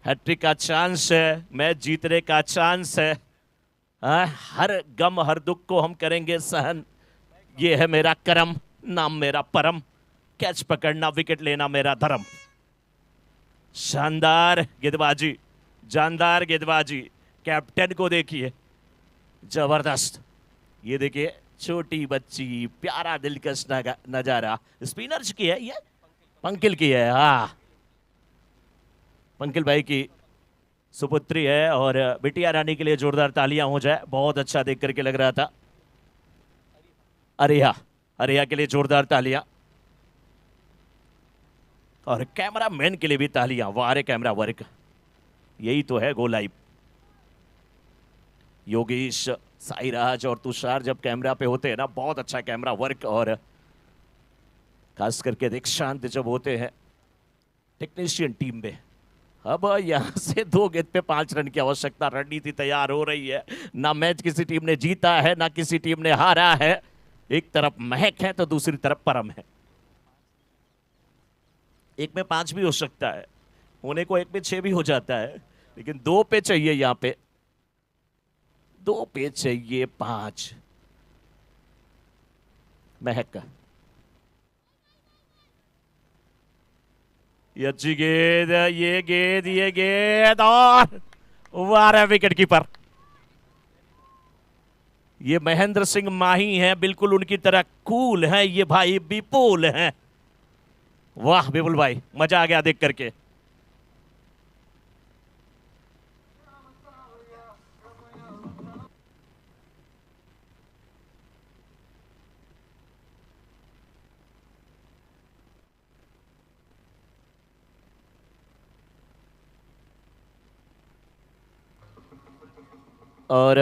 हैट्रिक का चांस है, मैच जीतने का चांस है। हर गम हर दुख को हम करेंगे सहन, ये है मेरा करम, नाम मेरा परम, कैच पकड़ना विकेट लेना मेरा धर्म। शानदार गेंदबाजी, जानदार गेंदबाजी। कैप्टन को देखिए, जबरदस्त। ये देखिए छोटी बच्ची, प्यारा दिलकश नजारा। स्पिनर्स की है ये, पंकिल की है। हाँ, पंकिल भाई की सुपुत्री है, और बिटिया रानी के लिए जोरदार तालियां हो जाए। बहुत अच्छा देख करके लग रहा था। अरिया के लिए जोरदार तालियां, और कैमरा मैन के लिए भी तालियां। वारे कैमरा वर्क, यही तो है गो लाइव। योगेश, साईराज और तुषार जब कैमरा पे होते हैं ना, बहुत अच्छा कैमरा वर्क, और खास करके दीक्षांत जब होते हैं टेक्नीशियन टीम में। अब यहां से 2 गेंद पे 5 रन की आवश्यकता। रणनीति तैयार हो रही है। ना मैच किसी टीम ने जीता है, ना किसी टीम ने हारा है। एक तरफ महक है तो दूसरी तरफ परम है। एक में 5 भी हो सकता है, होने को एक में 6 भी हो जाता है, लेकिन 2 पे चाहिए यहां पे, 2 पे चाहिए 5। महक का ये अच्छी गेंद, ये गेंद और वाह विकेट कीपर। ये महेंद्र सिंह माही हैं, बिल्कुल उनकी तरह कूल हैं ये भाई विपुल हैं। वाह विपुल भाई, मजा आ गया देख करके। और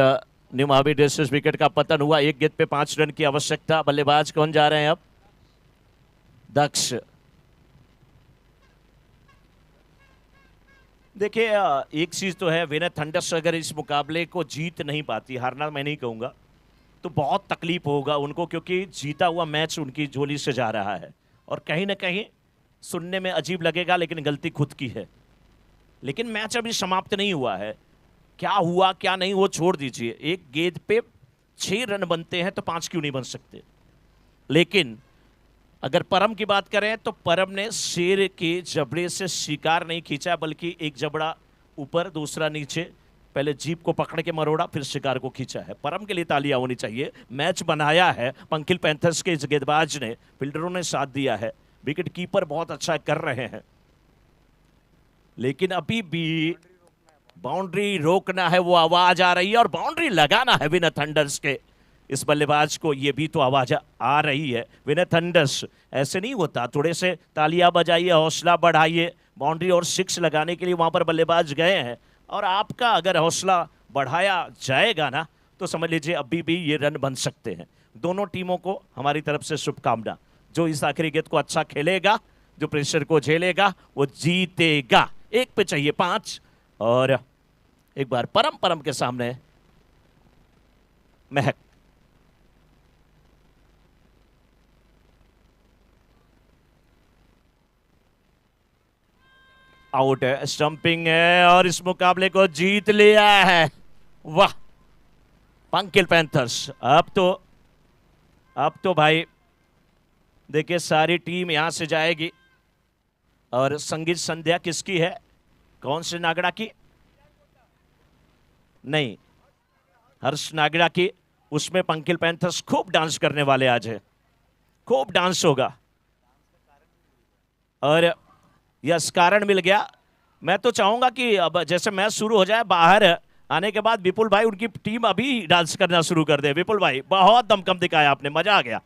न्यू महावीर डिस्ट्रिक्ट विकेट का पतन हुआ। एक गेंद पे 5 रन की आवश्यकता। बल्लेबाज कौन जा रहे हैं अब? दक्ष। देखिए एक चीज तो है, विनय थंडर्स अगर इस मुकाबले को जीत नहीं पाती, हारना मैं नहीं कहूंगा, तो बहुत तकलीफ होगा उनको, क्योंकि जीता हुआ मैच उनकी झोली से जा रहा है। और कहीं ना कहीं सुनने में अजीब लगेगा, लेकिन गलती खुद की है। लेकिन मैच अभी समाप्त नहीं हुआ है, क्या हुआ क्या नहीं वो छोड़ दीजिए। एक गेंद पे 6 रन बनते हैं तो 5 क्यों नहीं बन सकते। लेकिन अगर परम की बात करें तो परम ने शेर के जबड़े से शिकार नहीं खींचा, बल्कि एक जबड़ा ऊपर दूसरा नीचे, पहले जीप को पकड़ के मरोड़ा फिर शिकार को खींचा है। परम के लिए तालियां होनी चाहिए। मैच बनाया है पंकिल पैंथर्स के इस गेंदबाज ने, फील्डरों ने साथ दिया है, विकेट कीपर बहुत अच्छा कर रहे हैं। लेकिन अभी भी बाउंड्री रोकना है, वो आवाज आ रही है, और बाउंड्री लगाना है विनय थंडर्स के इस बल्लेबाज को, ये भी तो आवाज आ रही है। विनय थंडर्स, ऐसे नहीं होता, थोड़े से तालियां बजाइए, हौसला बढ़ाइए। बाउंड्री और 6 लगाने के लिए वहां पर बल्लेबाज गए हैं, और आपका अगर हौसला बढ़ाया जाएगा ना तो समझ लीजिए अभी भी ये रन बन सकते हैं। दोनों टीमों को हमारी तरफ से शुभकामना। जो इस आखिरी गेंद को अच्छा खेलेगा, जो प्रेशर को झेलेगा, वो जीतेगा। एक पे चाहिए 5, और एक बार परम के सामने महक। आउट है, स्टंपिंग है, और इस मुकाबले को जीत लिया है। वाह पंकिल पैंथर्स। अब तो भाई देखिए सारी टीम यहां से जाएगी। और संगीत संध्या किसकी है? कौन से नागड़ा की? नहीं, हर्ष नागड़ा की। उसमें पंकिल पैंथर्स खूब डांस करने वाले आज है, खूब डांस होगा। और यस, कारण मिल गया। मैं तो चाहूंगा कि अब जैसे मैच शुरू हो जाए, बाहर आने के बाद विपुल भाई उनकी टीम अभी डांस करना शुरू कर दे। विपुल भाई बहुत दमकम दिखाया आपने, मजा आ गया।